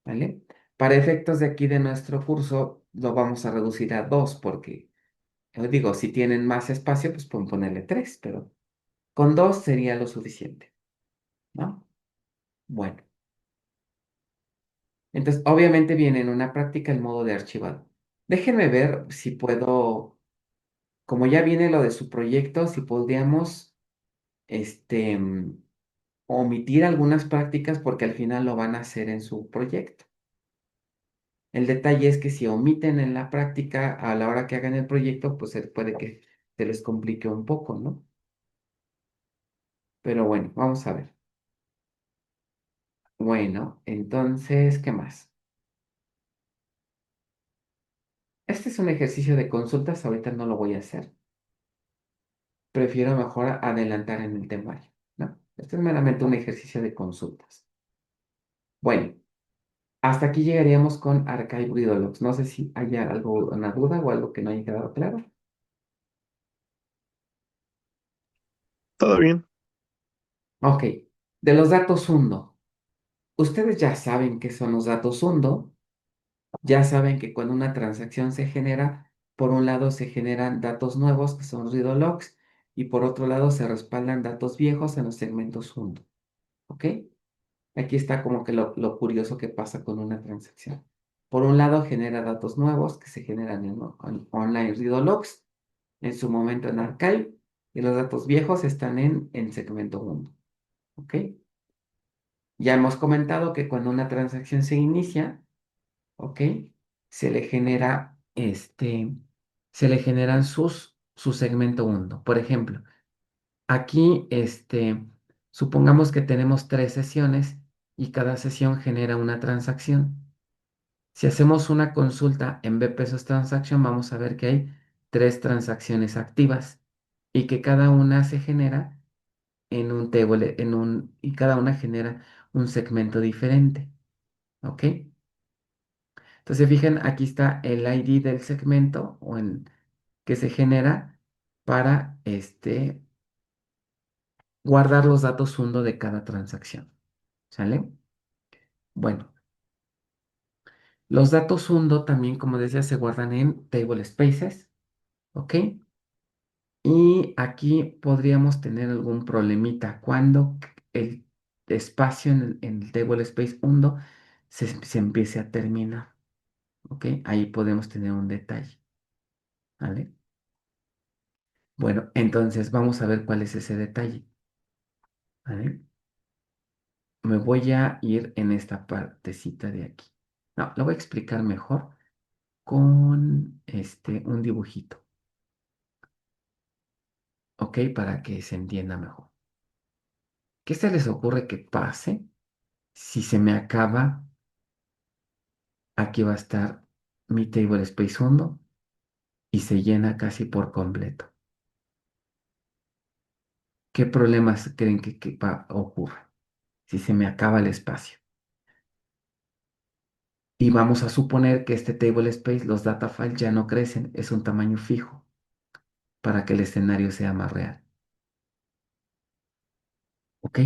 ¿vale? Para efectos de aquí de nuestro curso, lo vamos a reducir a 2 porque, yo digo, si tienen más espacio, pues pueden ponerle 3, pero con 2 sería lo suficiente, ¿no? Bueno, entonces obviamente viene en una práctica el modo de archivado. Déjenme ver si puedo, como ya viene lo de su proyecto, si podríamos, este, omitir algunas prácticas porque al final lo van a hacer en su proyecto. El detalle es que si omiten en la práctica a la hora que hagan el proyecto, pues puede que se les complique un poco, ¿no? Pero bueno, vamos a ver. Bueno, entonces, ¿qué más? Este es un ejercicio de consultas, ahorita no lo voy a hacer. Prefiero mejor adelantar en el temario, ¿no? Este es meramente un ejercicio de consultas. Bueno, hasta aquí llegaríamos con Archive Readologs. No sé si haya una duda o algo que no haya quedado claro. Todo bien. Ok, de los datos hundo. Ustedes ya saben qué son los datos hundo. Ya saben que cuando una transacción se genera, por un lado se generan datos nuevos, que son read logs, y por otro lado se respaldan datos viejos en los segmentos hundo. ¿Ok? Aquí está como que lo curioso que pasa con una transacción. Por un lado genera datos nuevos que se generan en online read logs, en su momento en archive, y los datos viejos están en segmento hundo. ¿Ok? Ya hemos comentado que cuando una transacción se inicia, ¿ok? Se le genera, se le generan su segmento hundo. Por ejemplo, aquí, supongamos que tenemos 3 sesiones y cada sesión genera una transacción. Si hacemos una consulta en B pesos transaction, vamos a ver que hay 3 transacciones activas y que cada una se genera en un table, y cada una genera un segmento diferente, ¿ok? Entonces, fijen, aquí está el ID del segmento que se genera para guardar los datos hundo de cada transacción. ¿Sale? Bueno, los datos hundo también, como decía, se guardan en table spaces. ¿Ok? Y aquí podríamos tener algún problemita cuando el espacio en el table space hundo se empiece a terminar. ¿Ok? Ahí podemos tener un detalle. ¿Vale? Bueno, entonces vamos a ver cuál es ese detalle. ¿Vale? Me voy a ir en esta partecita de aquí. No, lo voy a explicar mejor con un dibujito. ¿Ok? Para que se entienda mejor. ¿Qué se les ocurre que pase si se me acaba? Aquí va a estar mi table space hundo y se llena casi por completo. ¿Qué problemas creen que ocurra si se me acaba el espacio? Y vamos a suponer que este table space, los data files ya no crecen, es un tamaño fijo para que el escenario sea más real. ¿Ok?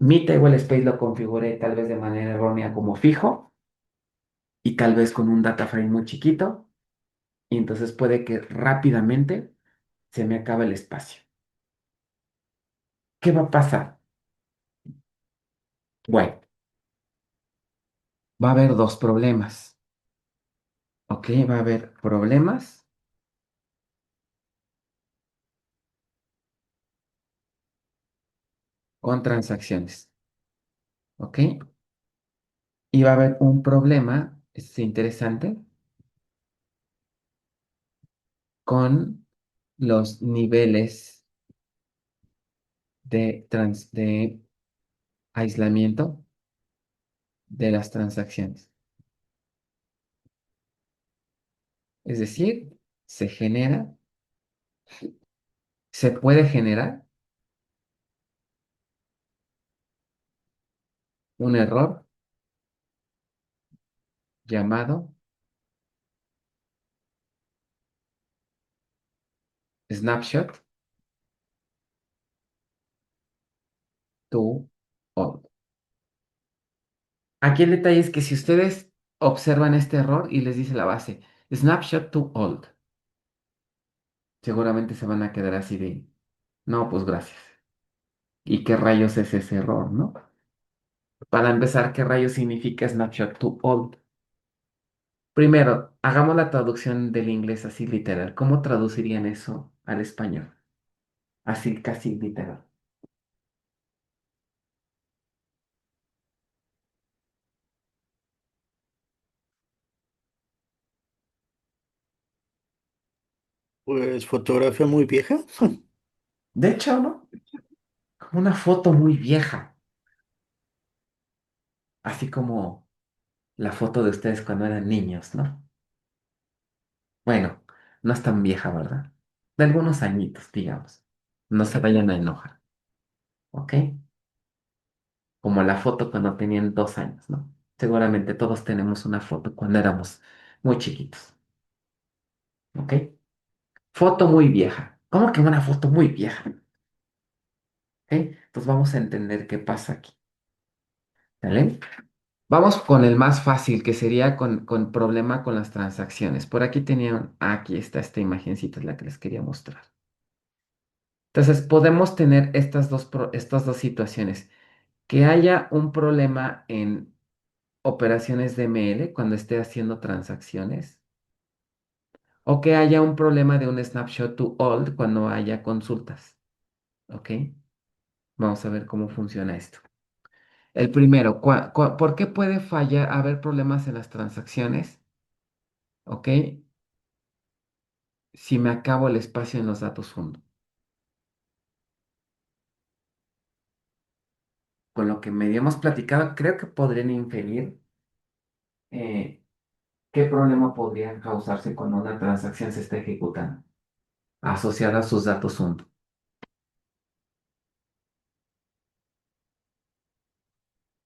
Mi table space lo configuré tal vez de manera errónea como fijo y tal vez con un data frame muy chiquito y entonces puede que rápidamente se me acabe el espacio. ¿Qué va a pasar? Bueno, va a haber dos problemas. ¿Ok? Va a haber problemas con transacciones. ¿Ok? Y va a haber un problema, es interesante, con los niveles de aislamiento de las transacciones. Es decir, se genera, se puede generar un error llamado snapshot to all. Aquí el detalle es que si ustedes observan este error y les dice la base, snapshot to old, seguramente se van a quedar así de, no, pues gracias. ¿Y qué rayos es ese error, no? Para empezar, ¿qué rayos significa snapshot to old? Primero, hagamos la traducción del inglés así literal. ¿Cómo traducirían eso al español? Así casi literal. Pues fotografía muy vieja. De hecho, ¿no? Como una foto muy vieja, así como la foto de ustedes cuando eran niños, ¿no? Bueno, no es tan vieja, ¿verdad? De algunos añitos, digamos. No se vayan a enojar, ¿ok? Como la foto cuando tenían 2 años, ¿no? Seguramente todos tenemos una foto cuando éramos muy chiquitos, ¿ok? Foto muy vieja. ¿Cómo que una foto muy vieja? ¿Ok? Entonces vamos a entender qué pasa aquí, ¿vale? Vamos con el más fácil, que sería con problema con las transacciones. Por aquí tenían, aquí está esta imagencita, es la que les quería mostrar. Entonces, podemos tener estas dos situaciones. Que haya un problema en operaciones de ML cuando esté haciendo transacciones, o que haya un problema de un snapshot to old cuando haya consultas. ¿Ok? Vamos a ver cómo funciona esto. El primero, ¿por qué puede fallar, haber problemas en las transacciones? ¿Ok? Si me acabo el espacio en los datos fondo. Con lo que me habíamos platicado, creo que podrían inferir eh, qué problema podría causarse cuando una transacción se está ejecutando asociada a sus datos fondo.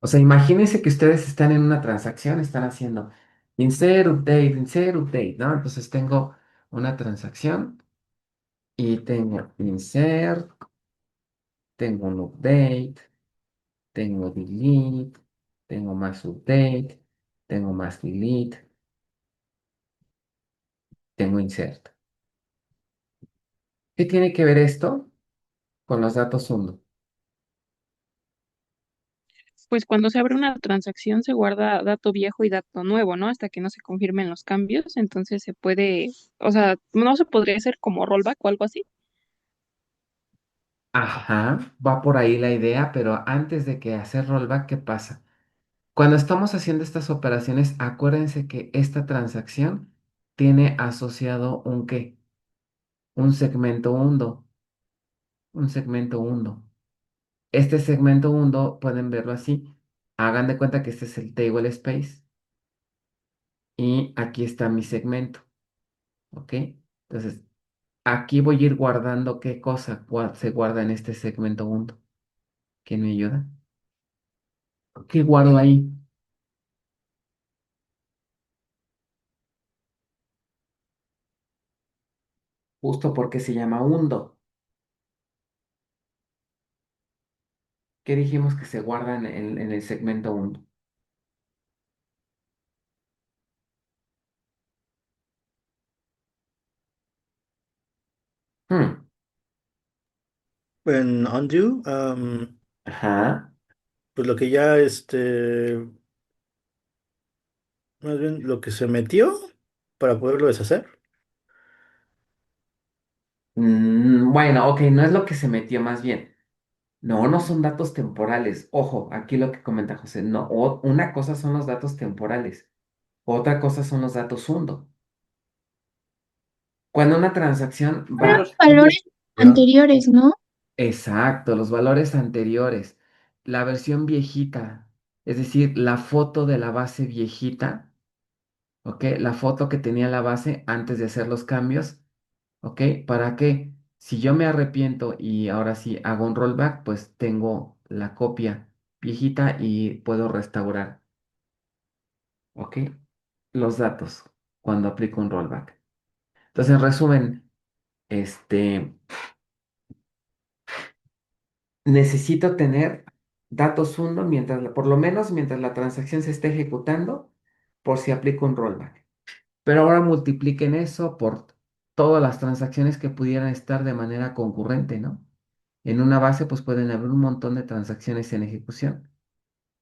O sea, imagínense que ustedes están en una transacción, están haciendo insert, update, ¿no? Entonces tengo una transacción y tengo insert, tengo un update, tengo delete, tengo más update, tengo más delete, tengo insert. ¿Qué tiene que ver esto con los datos Undo? Pues cuando se abre una transacción se guarda dato viejo y dato nuevo, ¿no? Hasta que no se confirmen los cambios, entonces se puede, o sea, no se podría hacer como rollback o algo así. Ajá, va por ahí la idea, pero antes de que hacer rollback, ¿qué pasa? Cuando estamos haciendo estas operaciones, acuérdense que esta transacción tiene asociado un qué, un segmento Undo, un segmento Undo. Este segmento Undo pueden verlo así. Hagan de cuenta que este es el table space y aquí está mi segmento, ¿ok? Entonces, aquí voy a ir guardando qué cosa se guarda en este segmento Undo. ¿Quién me ayuda? ¿Qué guardo ahí? Justo porque se llama Undo. ¿Qué dijimos que se guarda en el segmento Undo? Hmm, En undo, ajá. pues lo que ya, más bien lo que se metió para poderlo deshacer. Bueno, ok, no es lo que se metió más bien. No, no son datos temporales. Ojo, aquí lo que comenta José. No, una cosa son los datos temporales, otra cosa son los datos Undo. Cuando una transacción va, Valores anteriores, ¿no? Exacto, los valores anteriores, la versión viejita, es decir, la foto de la base viejita, ¿ok? La foto que tenía la base antes de hacer los cambios, ¿ok? ¿Para qué? Si yo me arrepiento y ahora sí hago un rollback, pues tengo la copia viejita y puedo restaurar, ¿ok? Los datos cuando aplico un rollback. Entonces, en resumen, este, necesito tener datos uno mientras, por lo menos mientras la transacción se esté ejecutando, por si aplico un rollback. Pero ahora multipliquen eso por todas las transacciones que pudieran estar de manera concurrente, ¿no? En una base, pues pueden haber un montón de transacciones en ejecución.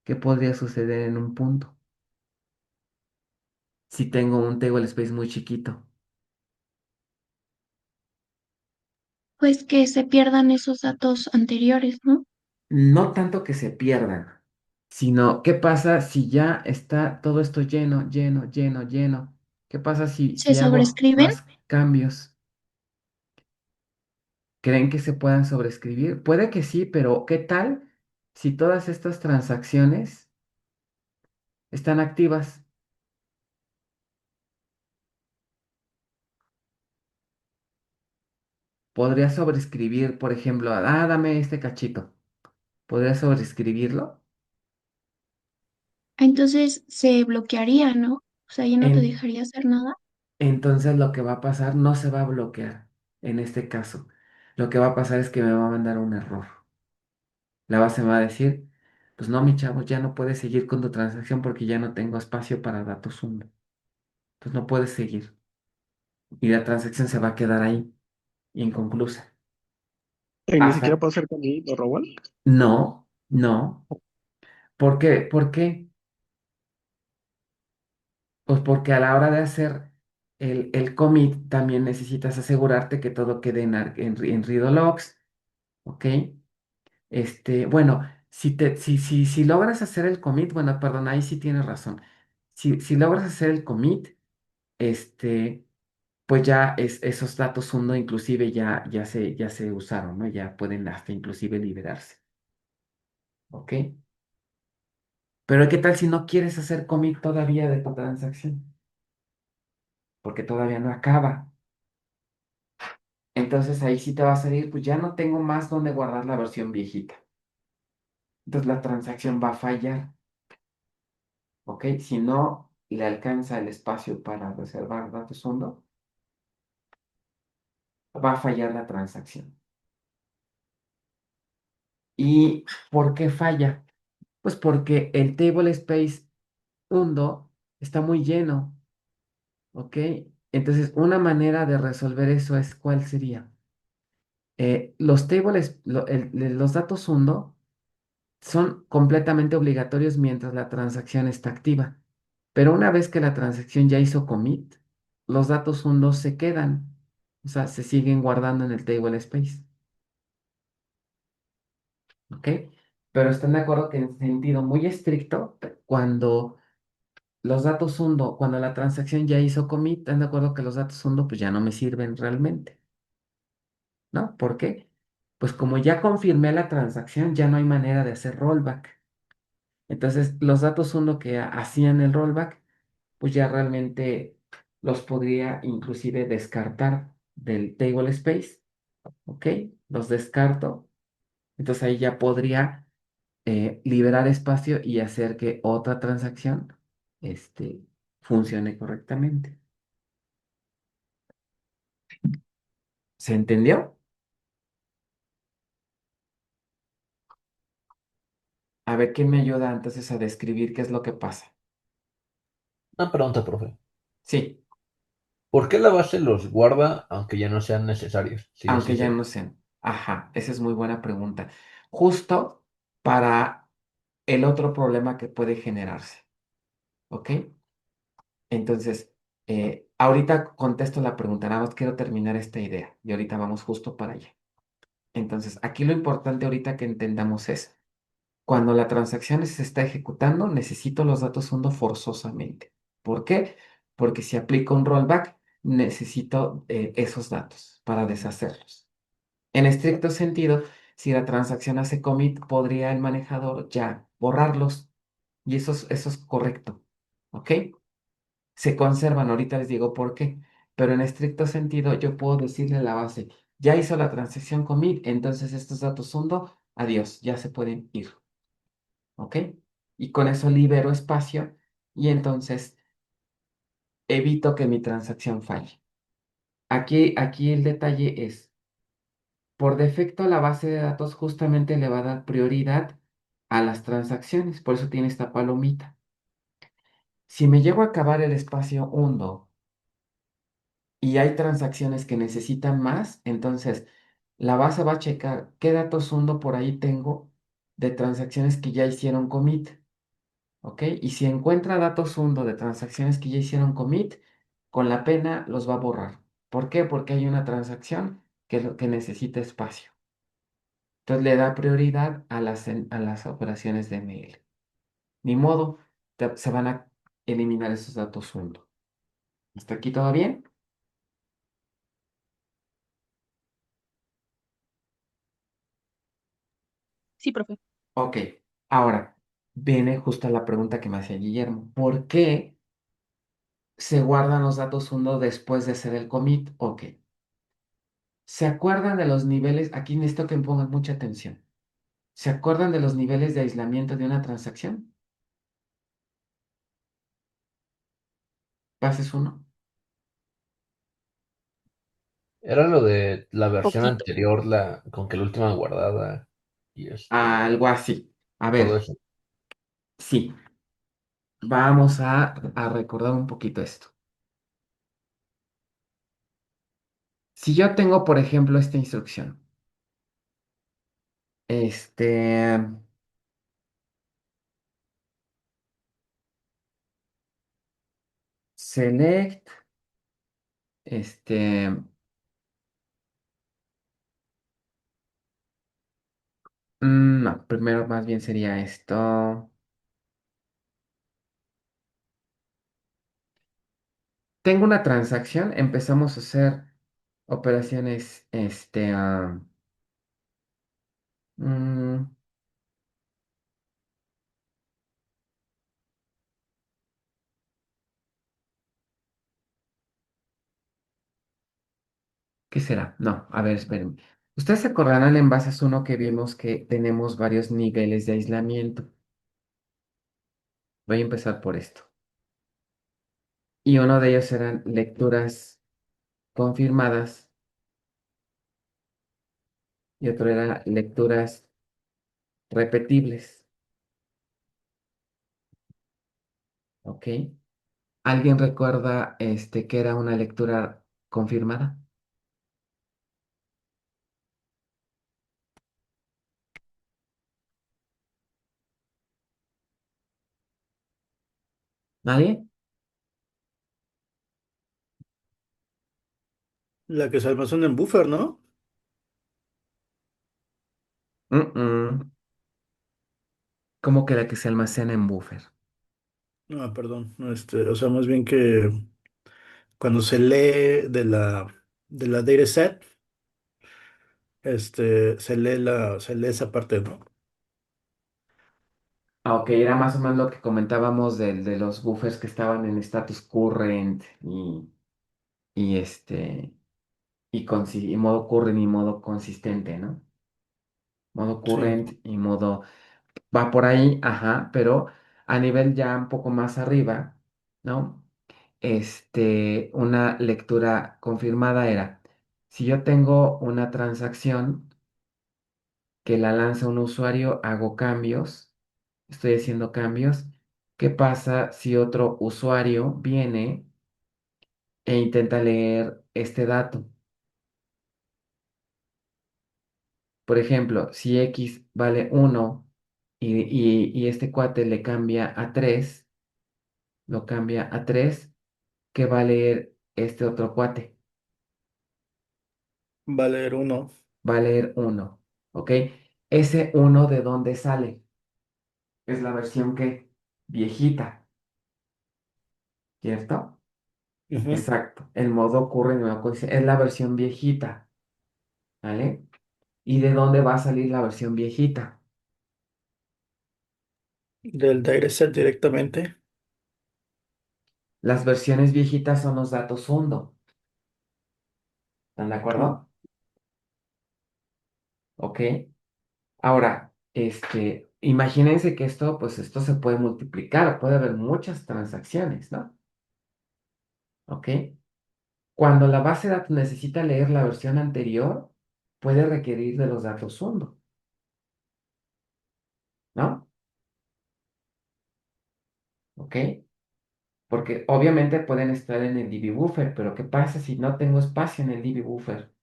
¿Qué podría suceder en un punto? Si tengo un table space muy chiquito. Pues que se pierdan esos datos anteriores, ¿no? No tanto que se pierdan, sino qué pasa si ya está todo esto lleno, lleno, lleno, lleno. ¿Qué pasa Se si hago sobrescriben. más cambios? ¿Creen que se puedan sobreescribir? Puede que sí, pero ¿qué tal si todas estas transacciones están activas? ¿Podría sobreescribir, por ejemplo, dame este cachito? ¿Podría sobreescribirlo? Entonces se bloquearía, ¿no? O sea, ya no te En- dejaría hacer nada. entonces lo que va a pasar no se va a bloquear en este caso. Lo que va a pasar es que me va a mandar un error. La base me va a decir, pues no, mi chavo, ya no puedes seguir con tu transacción porque ya no tengo espacio para datos 1. Entonces no puedes seguir. Y la transacción se va a quedar ahí, inconclusa. Y ni siquiera Hasta, puedo hacer commit o roll. no, no. ¿Por qué? ¿Por qué? Pues porque a la hora de hacer el commit también necesitas asegurarte que todo quede en read logs, ¿ok? Bueno, si logras hacer el commit, bueno, perdón, ahí sí tienes razón. Si logras hacer el commit, este, pues ya esos datos uno inclusive ya se usaron, ¿no? Ya pueden hasta inclusive liberarse, ¿ok? Pero ¿qué tal si no quieres hacer commit todavía de tu transacción? Porque todavía no acaba. Entonces ahí sí te va a salir, pues ya no tengo más donde guardar la versión viejita. Entonces la transacción va a fallar, ¿ok? Si no le alcanza el espacio para reservar datos uno, va a fallar la transacción. ¿Y por qué falla? Pues porque el table space 1 está muy lleno, ¿ok? Entonces una manera de resolver eso es, ¿cuál sería? Los tables, los datos 1 son completamente obligatorios mientras la transacción está activa. Pero una vez que la transacción ya hizo commit, los datos unos se quedan, o sea, se siguen guardando en el table space, ¿ok? Pero están de acuerdo que en sentido muy estricto, cuando los datos uno, cuando la transacción ya hizo commit, están de acuerdo que los datos uno pues ya no me sirven realmente, ¿no? ¿Por qué? Pues como ya confirmé la transacción, ya no hay manera de hacer rollback. Entonces, los datos uno que hacían el rollback, pues ya realmente los podría inclusive descartar del table space, ¿ok? Los descarto. Entonces ahí ya podría liberar espacio y hacer que otra transacción funcione correctamente. ¿Se entendió? A ver, ¿quién me ayuda entonces a describir qué es lo que pasa? Una pregunta, profe. Sí, ¿Por qué la base los guarda aunque ya no sean necesarios? Si es aunque ya ese. no sean. Ajá, esa es muy buena pregunta. Justo para el otro problema que puede generarse, ¿ok? Entonces, ahorita contesto la pregunta, nada más quiero terminar esta idea y ahorita vamos justo para allá. Entonces, aquí lo importante ahorita que entendamos es, cuando la transacción se está ejecutando, necesito los datos fondo forzosamente. ¿Por qué? Porque si aplico un rollback, necesito esos datos para deshacerlos. En estricto sentido, si la transacción hace commit, podría el manejador ya borrarlos. Y eso es correcto. ¿Ok? Se conservan, ahorita les digo por qué. Pero en estricto sentido, yo puedo decirle a la base, ya hizo la transacción commit, entonces estos datos hundo, adiós, ya se pueden ir. ¿Ok? Y con eso libero espacio y entonces evito que mi transacción falle. Aquí el detalle es, por defecto la base de datos justamente le va a dar prioridad a las transacciones, por eso tiene esta palomita. Si me llego a acabar el espacio hundo y hay transacciones que necesitan más, entonces la base va a checar qué datos hundo por ahí tengo de transacciones que ya hicieron commit. ¿Ok? Y si encuentra datos hundo de transacciones que ya hicieron commit, con la pena los va a borrar. ¿Por qué? Porque hay una transacción que necesita espacio. Entonces le da prioridad a las operaciones de ML. Ni modo, se van a eliminar esos datos hundo. ¿Hasta aquí todo bien? Sí, profe. Ok. Ahora, viene justo la pregunta que me hacía Guillermo. ¿Por qué se guardan los datos hundo después de hacer el commit? Ok. ¿Se acuerdan de los niveles? Aquí necesito que me pongan mucha atención. ¿Se acuerdan de los niveles de aislamiento de una transacción? Pases uno. Era lo de la versión Poquito. anterior, con que la última guardada y Algo así. A todo ver, eso. sí, vamos a recordar un poquito esto. Si yo tengo, por ejemplo, esta instrucción, este, select, este, no, primero más bien sería esto. Tengo una transacción, empezamos a hacer operaciones, mm, ¿qué será? No, a ver, esperen. Ustedes se acordarán en Bases uno que vimos que tenemos varios niveles de aislamiento. Voy a empezar por esto. Y uno de ellos eran lecturas confirmadas y otro era lecturas repetibles. ¿Ok? ¿Alguien recuerda que era una lectura confirmada? ¿Nadie? La que se almacena en buffer, ¿no? Mm. ¿Cómo que la que se almacena en buffer? No, perdón. No, o sea, más bien que cuando se lee de la dataset, se lee esa parte, ¿no? Ah, ok, era más o menos lo que comentábamos de los buffers que estaban en status current y y modo current y modo consistente, ¿no? Modo Sí. current y modo va por ahí, ajá, pero a nivel ya un poco más arriba, ¿no? Una lectura confirmada era, si yo tengo una transacción que la lanza un usuario, hago cambios, estoy haciendo cambios. ¿Qué pasa si otro usuario viene e intenta leer este dato? Por ejemplo, si X vale 1 y este cuate le cambia a 3, lo cambia a 3, ¿qué va a leer este otro cuate? Va a leer uno. Va a leer 1, ¿ok? Ese 1 ¿de dónde sale? Es la versión que viejita, ¿cierto? Ujú. Exacto. El modo ocurre en una es la versión viejita, ¿vale? ¿Y de dónde va a salir la versión viejita? Del DirectSet directamente. Las versiones viejitas son los datos hundo. ¿Están de acuerdo? ¿Ok? Ahora, imagínense que pues esto se puede multiplicar, puede haber muchas transacciones, ¿no? ¿Ok? Cuando la base de datos necesita leer la versión anterior, puede requerir de los datos hundo, ¿no? ¿Ok? Porque obviamente pueden estar en el DB buffer, pero ¿qué pasa si no tengo espacio en el DB buffer?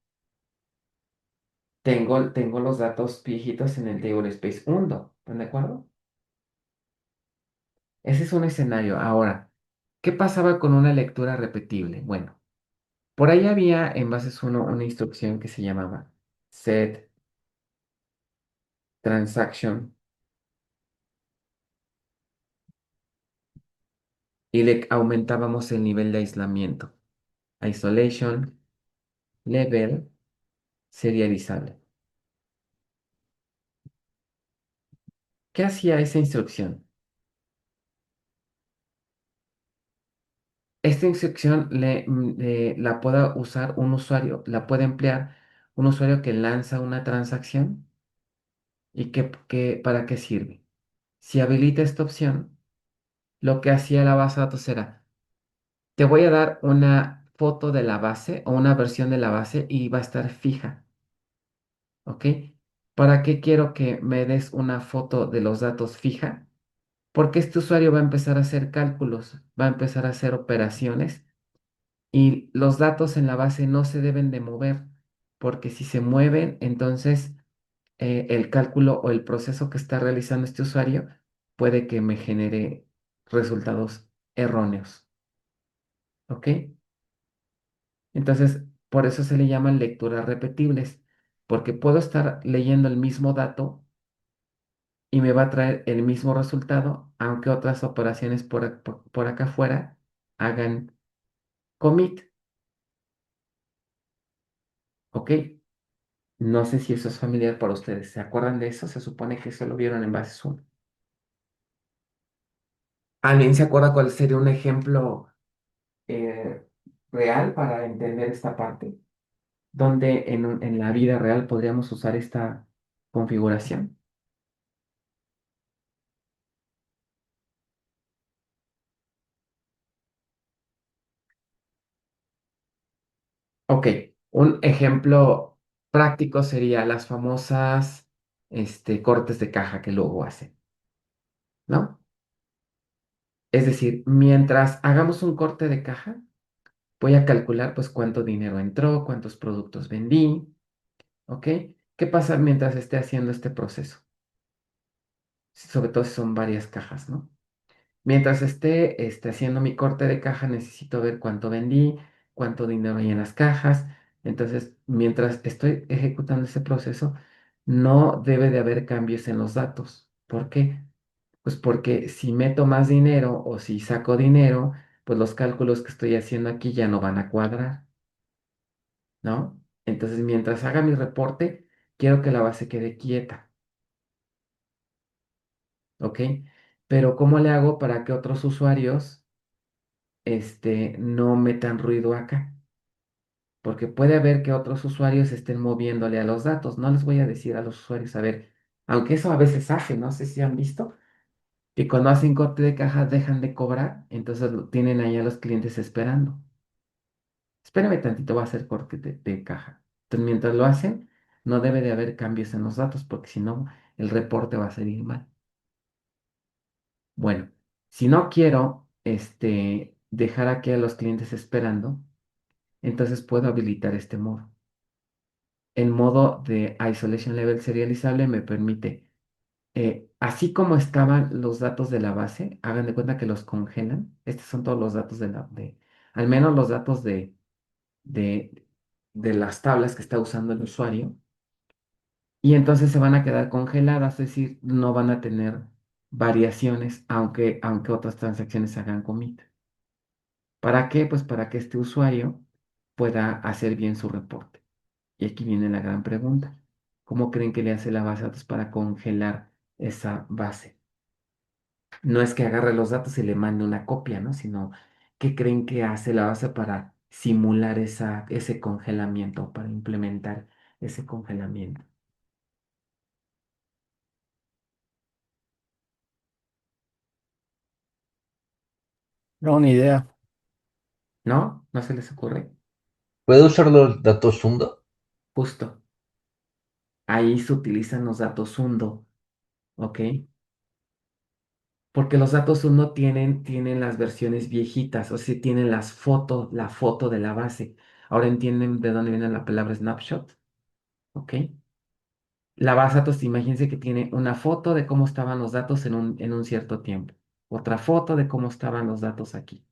Tengo los datos viejitos en el table space hundo, ¿están de acuerdo? Ese es un escenario. Ahora, ¿qué pasaba con una lectura repetible? Bueno, por ahí había en Bases 1 una instrucción que se llamaba set transaction y le aumentábamos el nivel de aislamiento. Isolation level serializable. ¿Qué hacía esa instrucción? Esta instrucción la puede usar un usuario, la puede emplear un usuario que lanza una transacción y ¿para qué sirve? Si habilita esta opción, lo que hacía la base de datos era, te voy a dar una foto de la base o una versión de la base y va a estar fija, ¿ok? ¿Para qué quiero que me des una foto de los datos fija? Porque este usuario va a empezar a hacer cálculos, va a empezar a hacer operaciones y los datos en la base no se deben de mover, porque si se mueven, entonces el cálculo o el proceso que está realizando este usuario puede que me genere resultados erróneos, ¿ok? Entonces, por eso se le llaman lecturas repetibles, porque puedo estar leyendo el mismo dato y me va a traer el mismo resultado, aunque otras operaciones por acá afuera hagan commit, ¿ok? No sé si eso es familiar para ustedes. ¿Se acuerdan de eso? Se supone que eso lo vieron en Bases 1. ¿Alguien se acuerda cuál sería un ejemplo eh, real para entender esta parte? Donde en la vida real podríamos usar esta configuración. Ok, un ejemplo práctico sería las famosas cortes de caja que luego hacen, ¿no? Es decir, mientras hagamos un corte de caja, voy a calcular pues cuánto dinero entró, cuántos productos vendí, ¿ok? ¿Qué pasa mientras esté haciendo este proceso? Sobre todo si son varias cajas, ¿no? Mientras esté haciendo mi corte de caja, necesito ver cuánto vendí, cuánto dinero hay en las cajas. Entonces, mientras estoy ejecutando ese proceso, no debe de haber cambios en los datos. ¿Por qué? Pues porque si meto más dinero o si saco dinero, pues los cálculos que estoy haciendo aquí ya no van a cuadrar, ¿no? Entonces, mientras haga mi reporte, quiero que la base quede quieta, ¿ok? Pero ¿cómo le hago para que otros usuarios no metan ruido acá? Porque puede haber que otros usuarios estén moviéndole a los datos. No les voy a decir a los usuarios, a ver, aunque eso a veces hace, no sé si han visto, que cuando hacen corte de caja dejan de cobrar, entonces tienen ahí a los clientes esperando. Espérame tantito, va a hacer corte de caja. Entonces, mientras lo hacen, no debe de haber cambios en los datos, porque si no, el reporte va a salir mal. Bueno, si no quiero dejar aquí a los clientes esperando, entonces puedo habilitar este modo. El modo de Isolation Level serializable me permite, así como estaban los datos de la base, hagan de cuenta que los congelan. Estos son todos los datos al menos los datos de, de las tablas que está usando el usuario. Y entonces se van a quedar congeladas, es decir, no van a tener variaciones, aunque otras transacciones hagan commit. ¿Para qué? Pues para que este usuario pueda hacer bien su reporte. Y aquí viene la gran pregunta. ¿Cómo creen que le hace la base de datos para congelar esa base? No es que agarre los datos y le mande una copia, ¿no? Sino, ¿qué creen que hace la base para simular ese congelamiento, para implementar ese congelamiento? No, ni idea. ¿No? ¿No se les ocurre? ¿Puedo usar los datos Sundo? Justo. Ahí se utilizan los datos hundo, ¿ok? Porque los datos uno tienen las versiones viejitas, o sea, tienen la foto de la base. Ahora entienden de dónde viene la palabra snapshot, ¿ok? La base de datos, imagínense que tiene una foto de cómo estaban los datos en un cierto tiempo, otra foto de cómo estaban los datos aquí,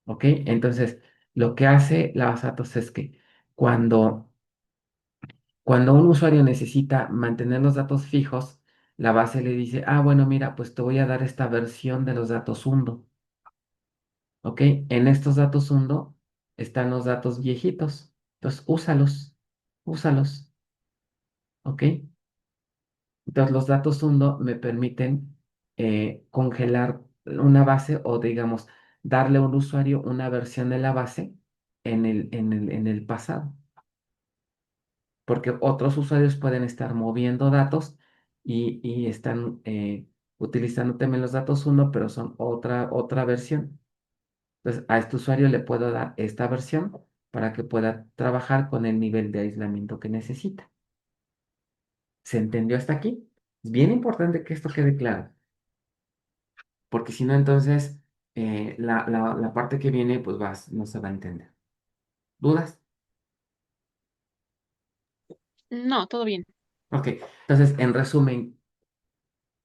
¿ok? Entonces, lo que hace la base de datos es que cuando, cuando un usuario necesita mantener los datos fijos, la base le dice, ah, bueno, mira, pues te voy a dar esta versión de los datos hundo. ¿Ok? En estos datos hundo están los datos viejitos. Entonces, úsalos, ¿ok? Entonces, los datos hundo me permiten congelar una base o, digamos, darle a un usuario una versión de la base en el pasado. Porque otros usuarios pueden estar moviendo datos y están utilizando también los datos hundo, pero son otra versión. Entonces, a este usuario le puedo dar esta versión para que pueda trabajar con el nivel de aislamiento que necesita. ¿Se entendió hasta aquí? Es bien importante que esto quede claro, porque si no, entonces la parte que viene, pues no se va a entender. ¿Dudas? No, todo bien. Ok, entonces, en resumen,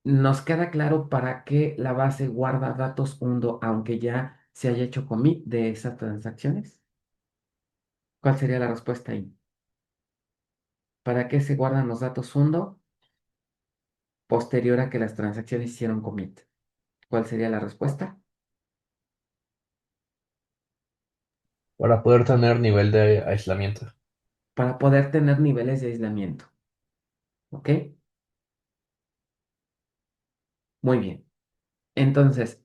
nos queda claro para qué la base guarda datos hundo, aunque ya se haya hecho commit de esas transacciones. ¿Cuál sería la respuesta ahí? ¿Para qué se guardan los datos hundo posterior a que las transacciones hicieron commit? ¿Cuál sería la respuesta? Para poder tener nivel de aislamiento. Para poder tener niveles de aislamiento. ¿Ok? Muy bien. Entonces,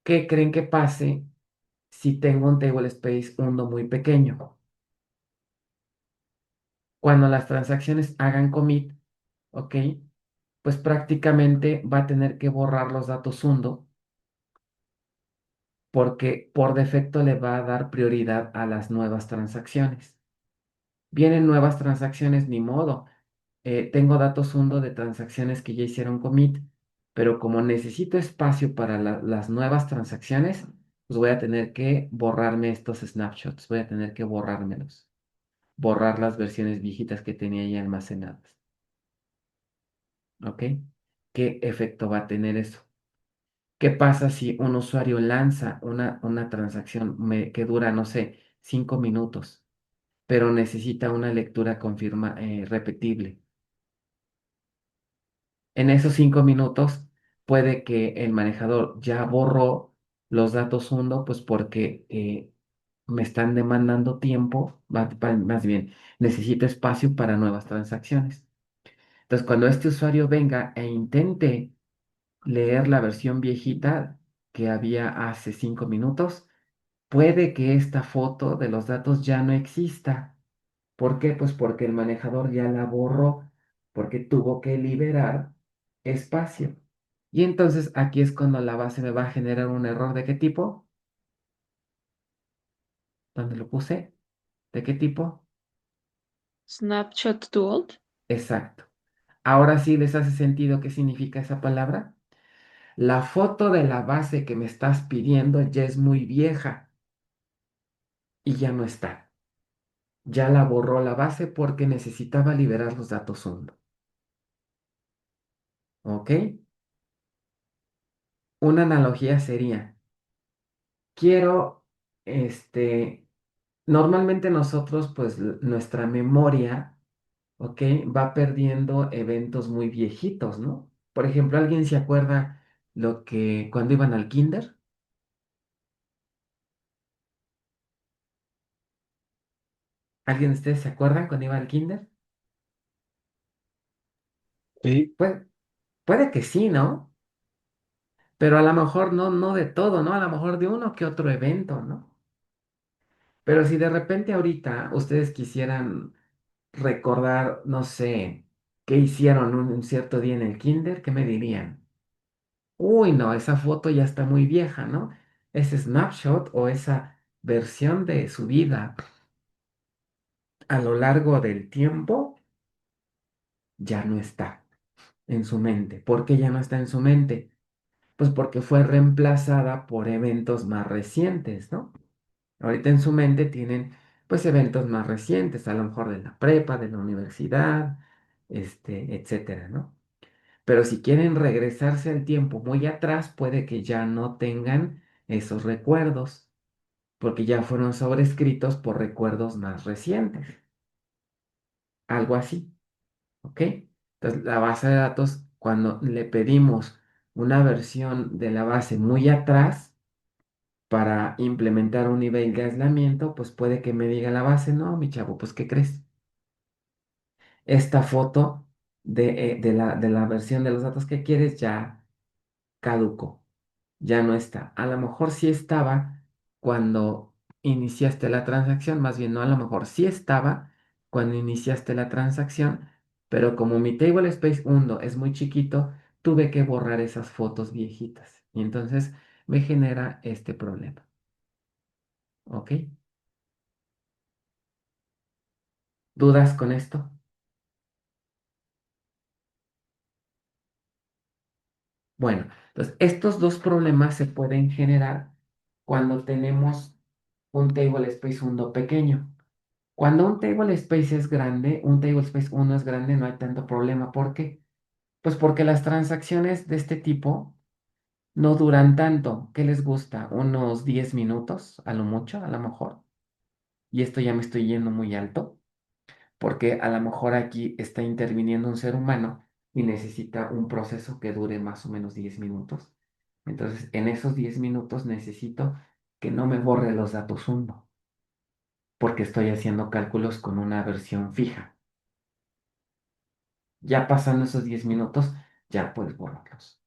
¿qué creen que pase si tengo un table space uno muy pequeño? Cuando las transacciones hagan commit, ¿ok? Pues prácticamente va a tener que borrar los datos hundo porque por defecto le va a dar prioridad a las nuevas transacciones. Vienen nuevas transacciones, ni modo. Tengo datos hundo de transacciones que ya hicieron commit, pero como necesito espacio para las nuevas transacciones, pues voy a tener que borrarme estos snapshots, voy a tener que borrármelos, borrar las versiones viejitas que tenía ahí almacenadas. ¿Ok? ¿Qué efecto va a tener eso? ¿Qué pasa si un usuario lanza una transacción que dura, no sé, 5 minutos, pero necesita una lectura repetible? En esos 5 minutos puede que el manejador ya borró los datos hundo, pues porque me están demandando tiempo, más bien, necesito espacio para nuevas transacciones. Entonces, cuando este usuario venga e intente leer la versión viejita que había hace 5 minutos, puede que esta foto de los datos ya no exista. ¿Por qué? Pues porque el manejador ya la borró, porque tuvo que liberar espacio. Y entonces aquí es cuando la base me va a generar un error. ¿De qué tipo? ¿Dónde lo puse? ¿De qué tipo? Snapshot to old. Exacto. Ahora sí les hace sentido qué significa esa palabra. La foto de la base que me estás pidiendo ya es muy vieja y ya no está. Ya la borró la base porque necesitaba liberar los datos hundo. ¿Ok? Una analogía sería, quiero, normalmente nosotros, pues nuestra memoria, ¿ok? Va perdiendo eventos muy viejitos, ¿no? Por ejemplo, ¿alguien se acuerda cuando iban al kinder? ¿Alguien de ustedes se acuerdan cuando iba al kinder? Sí, Puede, puede que sí, ¿no? Pero a lo mejor no de todo, ¿no? A lo mejor de uno que otro evento, ¿no? Pero si de repente ahorita ustedes quisieran recordar, no sé, qué hicieron un cierto día en el kinder, ¿qué me dirían? Uy, no, esa foto ya está muy vieja, ¿no? Ese snapshot o esa versión de su vida a lo largo del tiempo ya no está en su mente. ¿Por qué ya no está en su mente? Pues porque fue reemplazada por eventos más recientes, ¿no? Ahorita en su mente tienen pues eventos más recientes, a lo mejor de la prepa, de la universidad, etcétera, ¿no? Pero si quieren regresarse al tiempo muy atrás, puede que ya no tengan esos recuerdos, porque ya fueron sobrescritos por recuerdos más recientes, algo así, ¿ok? Entonces, la base de datos, cuando le pedimos una versión de la base muy atrás para implementar un nivel de aislamiento, pues puede que me diga la base, no, mi chavo, pues ¿qué crees? Esta foto de la versión de los datos que quieres ya caducó, ya no está. A lo mejor sí estaba cuando iniciaste la transacción, más bien no, a lo mejor sí estaba cuando iniciaste la transacción, pero como mi table space 1 es muy chiquito, tuve que borrar esas fotos viejitas y entonces me genera este problema. ¿Ok? ¿Dudas con esto? Bueno, entonces estos dos problemas se pueden generar cuando tenemos un table space 1 pequeño. Cuando un table space es grande, un table space 1 es grande, no hay tanto problema. ¿Por qué? Pues porque las transacciones de este tipo no duran tanto. ¿Qué les gusta? Unos 10 minutos, a lo mucho, a lo mejor. Y esto ya me estoy yendo muy alto, porque a lo mejor aquí está interviniendo un ser humano y necesita un proceso que dure más o menos 10 minutos. Entonces, en esos 10 minutos necesito que no me borre los datos 1, porque estoy haciendo cálculos con una versión fija. Ya pasando esos 10 minutos, ya puedes borrarlos.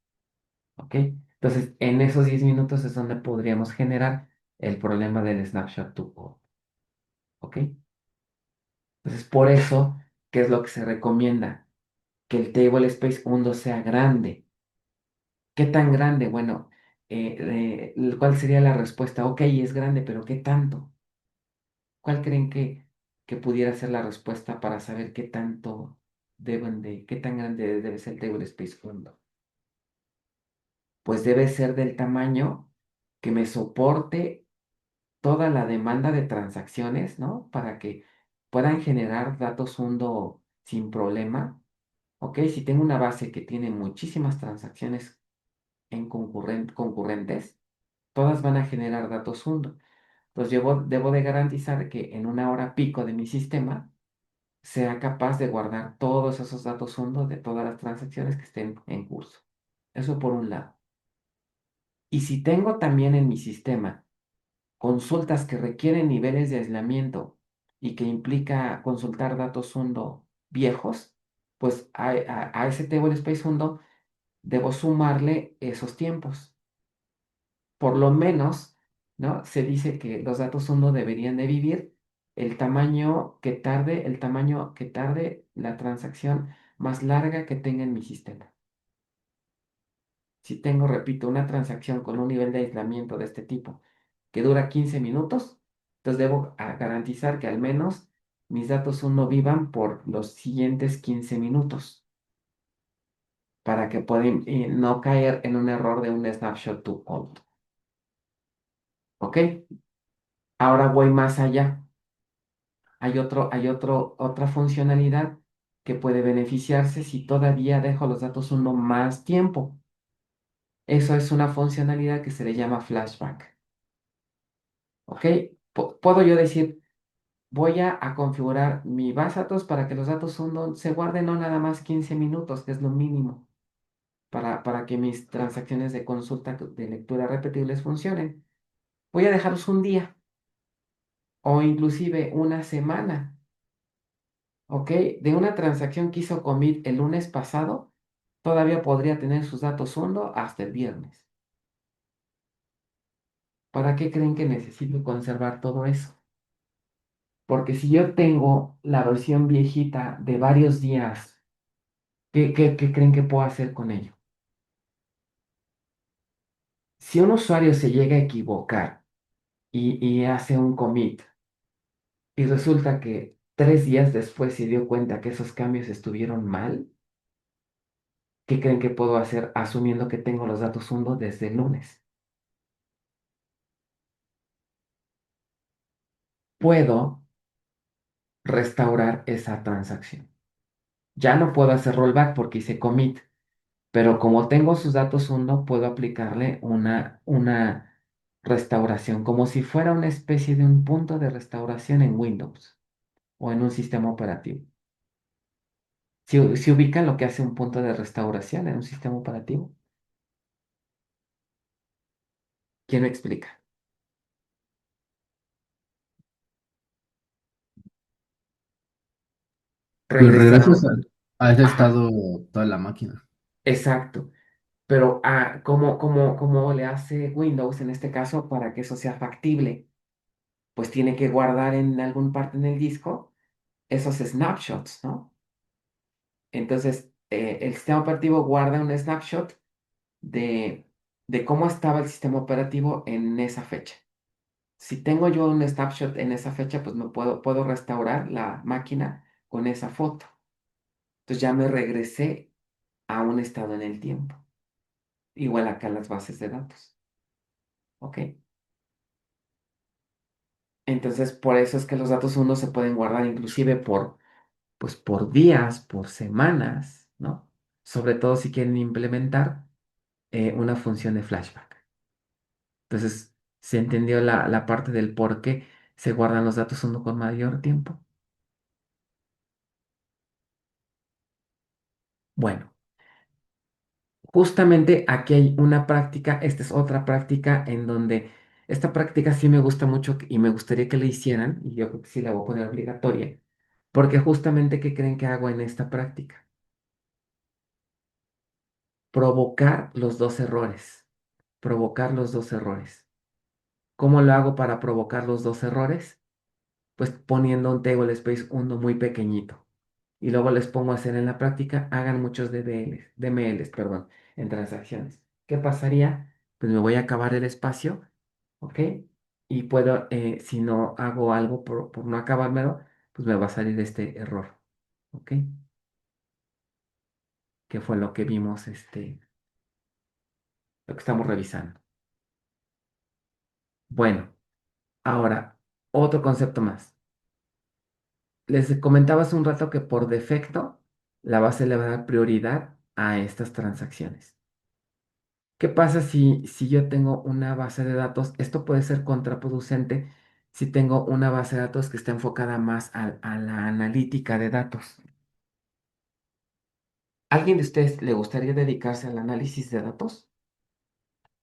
¿Ok? Entonces, en esos 10 minutos es donde podríamos generar el problema del snapshot to code. ¿Ok? Entonces, por eso, ¿qué es lo que se recomienda? Que el table space 1 sea grande. ¿Qué tan grande? Bueno, ¿cuál sería la respuesta? Ok, es grande, pero ¿qué tanto? ¿Cuál creen que pudiera ser la respuesta para saber qué tanto qué tan grande debe ser el table space 1? Pues debe ser del tamaño que me soporte toda la demanda de transacciones, ¿no? Para que puedan generar datos hundo sin problema. ¿Ok? Si tengo una base que tiene muchísimas transacciones concurrentes, todas van a generar datos hundo. Entonces yo debo de garantizar que en una hora pico de mi sistema sea capaz de guardar todos esos datos hundo de todas las transacciones que estén en curso. Eso por un lado. Y si tengo también en mi sistema consultas que requieren niveles de aislamiento y que implica consultar datos hundo viejos, pues a ese table space hundo debo sumarle esos tiempos. Por lo menos, ¿no? Se dice que los datos hundo deberían de vivir el tamaño que tarde la transacción más larga que tenga en mi sistema. Si tengo, repito, una transacción con un nivel de aislamiento de este tipo que dura 15 minutos, entonces debo garantizar que al menos mis datos no vivan por los siguientes 15 minutos para que puedan no caer en un error de un snapshot to hold. ¿Ok? Ahora voy más allá. Otra funcionalidad que puede beneficiarse si todavía dejo los datos más tiempo. Eso es una funcionalidad que se le llama flashback. ¿Ok? Puedo yo decir, voy a configurar mi base de datos para que los datos se guarden no nada más 15 minutos, que es lo mínimo, para que mis transacciones de consulta de lectura repetibles funcionen. Voy a dejarlos un día o inclusive una semana. ¿ok? De una transacción que hizo commit el lunes pasado, todavía podría tener sus datos uno hasta el viernes. ¿Para qué creen que necesito conservar todo eso? Porque si yo tengo la versión viejita de varios días, ¿qué creen que puedo hacer con ello? Si un usuario se llega a equivocar y hace un commit y resulta que 3 días después se dio cuenta que esos cambios estuvieron mal, ¿qué creen que puedo hacer asumiendo que tengo los datos uno desde el lunes? Puedo restaurar esa transacción. Ya no puedo hacer rollback porque hice commit, pero como tengo sus datos uno, puedo aplicarle una restauración, como si fuera una especie de un punto de restauración en Windows o en un sistema operativo. Si ubican lo que hace un punto de restauración en un sistema operativo, ¿quién me explica? Pues Regresar a regresas un... a ese Ajá, estado toda la máquina. exacto. Pero ¿cómo le hace Windows en este caso para que eso sea factible? Pues tiene que guardar en algún parte en el disco esos snapshots, ¿no? Entonces, el sistema operativo guarda un snapshot de, de cómo estaba el sistema operativo en esa fecha. Si tengo yo un snapshot en esa fecha, pues puedo restaurar la máquina con esa foto. Entonces ya me regresé a un estado en el tiempo. Igual acá en las bases de datos. ¿Ok? Entonces, por eso es que los datos uno se pueden guardar inclusive pues, por días, por semanas, ¿no? Sobre todo si quieren implementar una función de flashback. Entonces, ¿se entendió la parte del por qué se guardan los datos uno con mayor tiempo? Bueno, justamente aquí hay una práctica, esta es otra práctica en donde esta práctica sí me gusta mucho y me gustaría que la hicieran, y yo creo que sí la voy a poner obligatoria, porque justamente, ¿qué creen que hago en esta práctica? Provocar los dos errores, provocar los dos errores. ¿Cómo lo hago para provocar los dos errores? Pues poniendo un table space uno muy pequeñito. Y luego les pongo a hacer en la práctica, hagan muchos DMLs, perdón, en transacciones. ¿Qué pasaría? Pues me voy a acabar el espacio, ¿ok? Y puedo, si no hago algo por no acabármelo, pues me va a salir este error, ¿ok? Que fue lo que vimos, lo que estamos revisando. Bueno, ahora, otro concepto más. Les comentaba hace un rato que por defecto la base le va a dar prioridad a estas transacciones. ¿Qué pasa si yo tengo una base de datos? Esto puede ser contraproducente si tengo una base de datos que está enfocada más a la analítica de datos. ¿Alguien de ustedes le gustaría dedicarse al análisis de datos?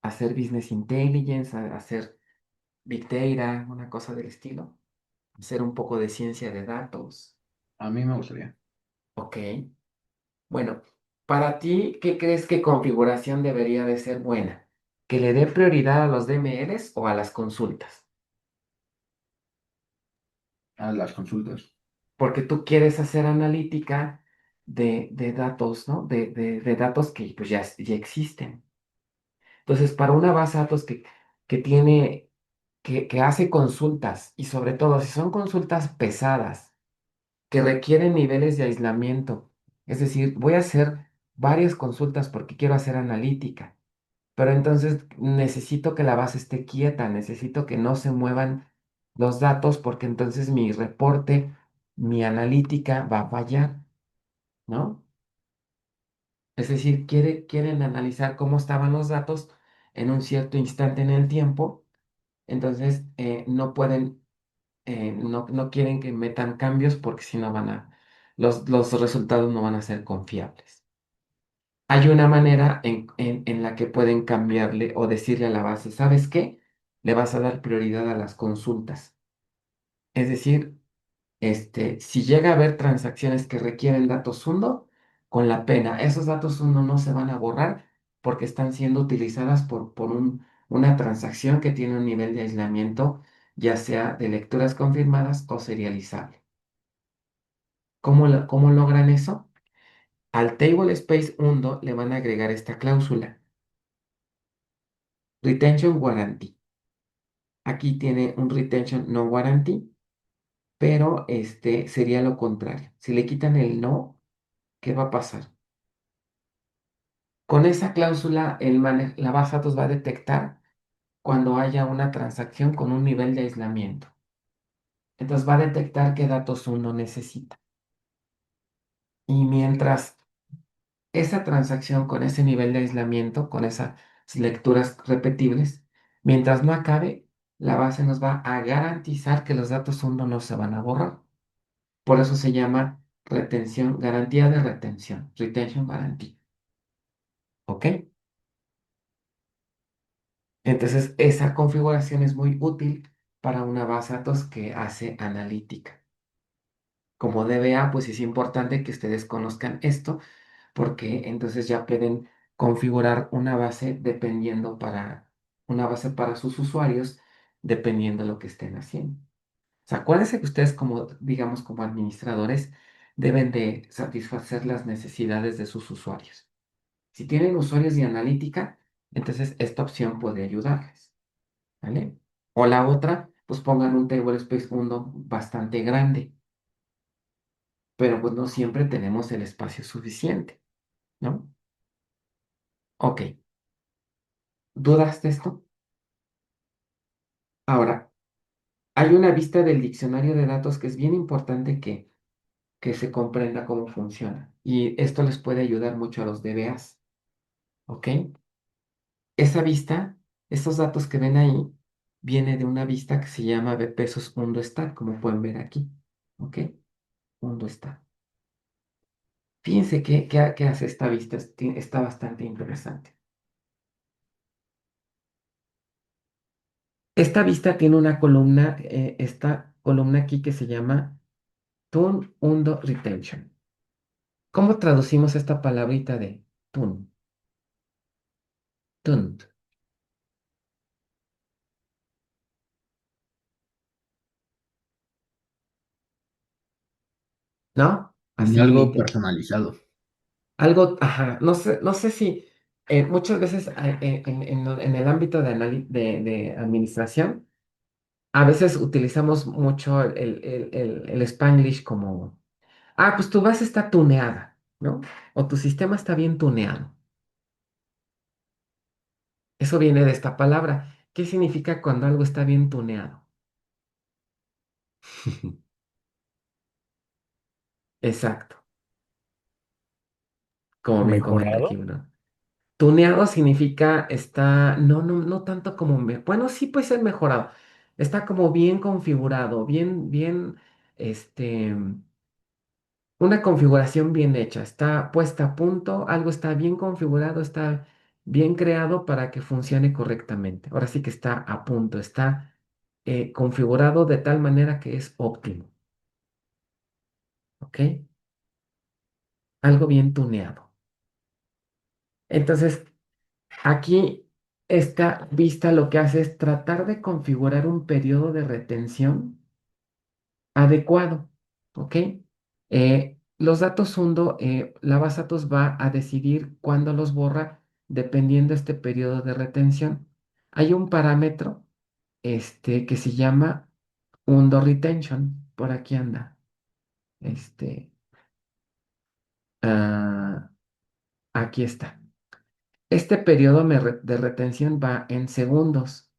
¿Hacer business intelligence, hacer big data, una cosa del estilo? ¿Hacer un poco de ciencia de datos? A mí me gustaría. Ok. Bueno, para ti, ¿qué crees que configuración debería de ser buena? ¿Que le dé prioridad a los DMLs o a las consultas? A las consultas. Porque tú quieres hacer analítica de datos, ¿no? De datos que pues ya existen. Entonces, para una base de datos que tiene, que hace consultas y sobre todo si son consultas pesadas, que requieren niveles de aislamiento, es decir, voy a hacer varias consultas porque quiero hacer analítica. Pero entonces necesito que la base esté quieta, necesito que no se muevan los datos porque entonces mi reporte, mi analítica va a fallar, ¿no? Es decir, quieren analizar cómo estaban los datos en un cierto instante en el tiempo, entonces no pueden, no quieren que metan cambios porque si no los resultados no van a ser confiables. Hay una manera en la que pueden cambiarle o decirle a la base, ¿sabes qué? Le vas a dar prioridad a las consultas. Es decir, Si llega a haber transacciones que requieren datos hundo, con la pena, esos datos hundo no se van a borrar porque están siendo utilizadas por una transacción que tiene un nivel de aislamiento, ya sea de lecturas confirmadas o serializable. ¿Cómo logran eso? Al table space hundo le van a agregar esta cláusula, retention guarantee. Aquí tiene un retention no guarantee, pero sería lo contrario. Si le quitan el no, ¿qué va a pasar? Con esa cláusula, la base de datos va a detectar cuando haya una transacción con un nivel de aislamiento. Entonces va a detectar qué datos uno necesita. Y mientras esa transacción con ese nivel de aislamiento, con esas lecturas repetibles, mientras no acabe, la base nos va a garantizar que los datos uno no se van a borrar. Por eso se llama retención, garantía de retención, retention guarantee. ¿Ok? Entonces, esa configuración es muy útil para una base de datos que hace analítica. Como DBA, pues es importante que ustedes conozcan esto, porque entonces ya pueden configurar una base para sus usuarios, dependiendo de lo que estén haciendo. O sea, acuérdense que ustedes como, digamos, como administradores, deben de satisfacer las necesidades de sus usuarios. Si tienen usuarios de analítica, entonces esta opción puede ayudarles. ¿Vale? O la otra, pues pongan un table space mundo bastante grande, pero pues no siempre tenemos el espacio suficiente, ¿no? Ok, ¿dudas de esto? Ahora, hay una vista del diccionario de datos que es bien importante que se comprenda cómo funciona, y esto les puede ayudar mucho a los DBAs, ¿ok? Esa vista, estos datos que ven ahí, viene de una vista que se llama de pesos mundo stat, como pueden ver aquí, ¿ok? Mundo stat. Fíjense qué hace esta vista, está bastante interesante. Esta vista tiene una columna, esta columna aquí que se llama Tun Undo Retention. ¿Cómo traducimos esta palabrita de tun? Tun, ¿no? Como Así algo literal. personalizado. Algo, ajá, no sé si muchas veces en el ámbito de administración, a veces utilizamos mucho el Spanglish como, pues tu base está tuneada, ¿no? O tu sistema está bien tuneado. Eso viene de esta palabra. ¿Qué significa cuando algo está bien tuneado? Exacto, como bien comenta aquí, ¿Mejorado? ¿no? Tuneado significa está, no tanto como, bueno, sí puede ser mejorado. Está como bien configurado, este, una configuración bien hecha. Está puesta a punto, algo está bien configurado, está bien creado para que funcione correctamente. Ahora sí que está a punto, está configurado de tal manera que es óptimo, ¿ok? Algo bien tuneado. Entonces, aquí esta vista lo que hace es tratar de configurar un periodo de retención adecuado, ¿ok? Los datos hundo, la base de datos va a decidir cuándo los borra dependiendo de este periodo de retención. Hay un parámetro que se llama hundo retention, por aquí anda. Este, ah, Aquí está. Este periodo de retención va en segundos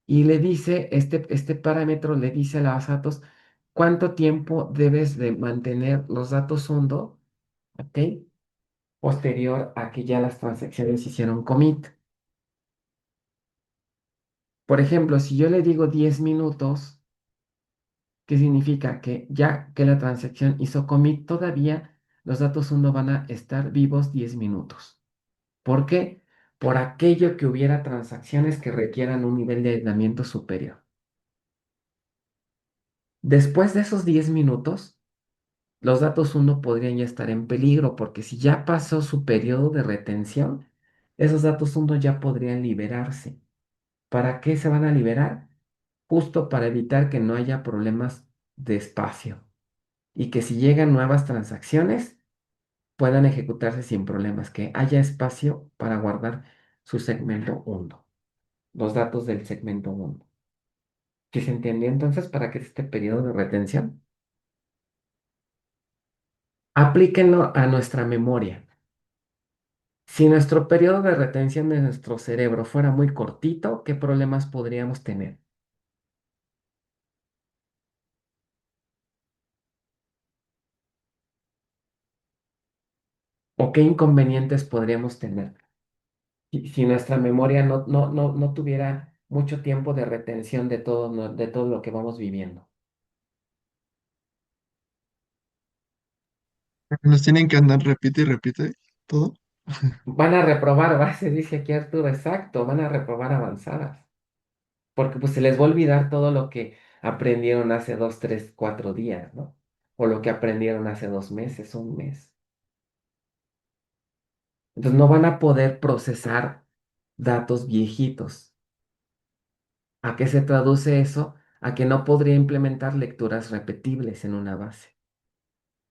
y le dice, este parámetro le dice a la base de datos cuánto tiempo debes de mantener los datos hundo, ¿ok? Posterior a que ya las transacciones hicieron commit. Por ejemplo, si yo le digo 10 minutos, ¿qué significa? Que ya que la transacción hizo commit, todavía los datos hundo van a estar vivos 10 minutos. ¿Por qué? Por aquello que hubiera transacciones que requieran un nivel de aislamiento superior. Después de esos 10 minutos, los datos uno podrían ya estar en peligro, porque si ya pasó su periodo de retención, esos datos uno ya podrían liberarse. ¿Para qué se van a liberar? Justo para evitar que no haya problemas de espacio y que si llegan nuevas transacciones puedan ejecutarse sin problemas, que haya espacio para guardar su segmento uno, los datos del segmento uno. ¿Sí se entendió entonces para qué es este periodo de retención? Aplíquenlo a nuestra memoria. Si nuestro periodo de retención de nuestro cerebro fuera muy cortito, ¿qué problemas podríamos tener? ¿O qué inconvenientes podríamos tener? Si nuestra memoria no tuviera mucho tiempo de retención de todo, de todo lo que vamos viviendo. Los tienen que andar repite y repite todo. Van a reprobar base, dice aquí Arturo, exacto, van a reprobar avanzadas, porque pues se les va a olvidar todo lo que aprendieron hace 2, 3, 4 días, ¿no? O lo que aprendieron hace 2 meses, un mes. Entonces no van a poder procesar datos viejitos. ¿A qué se traduce eso? A que no podría implementar lecturas repetibles en una base.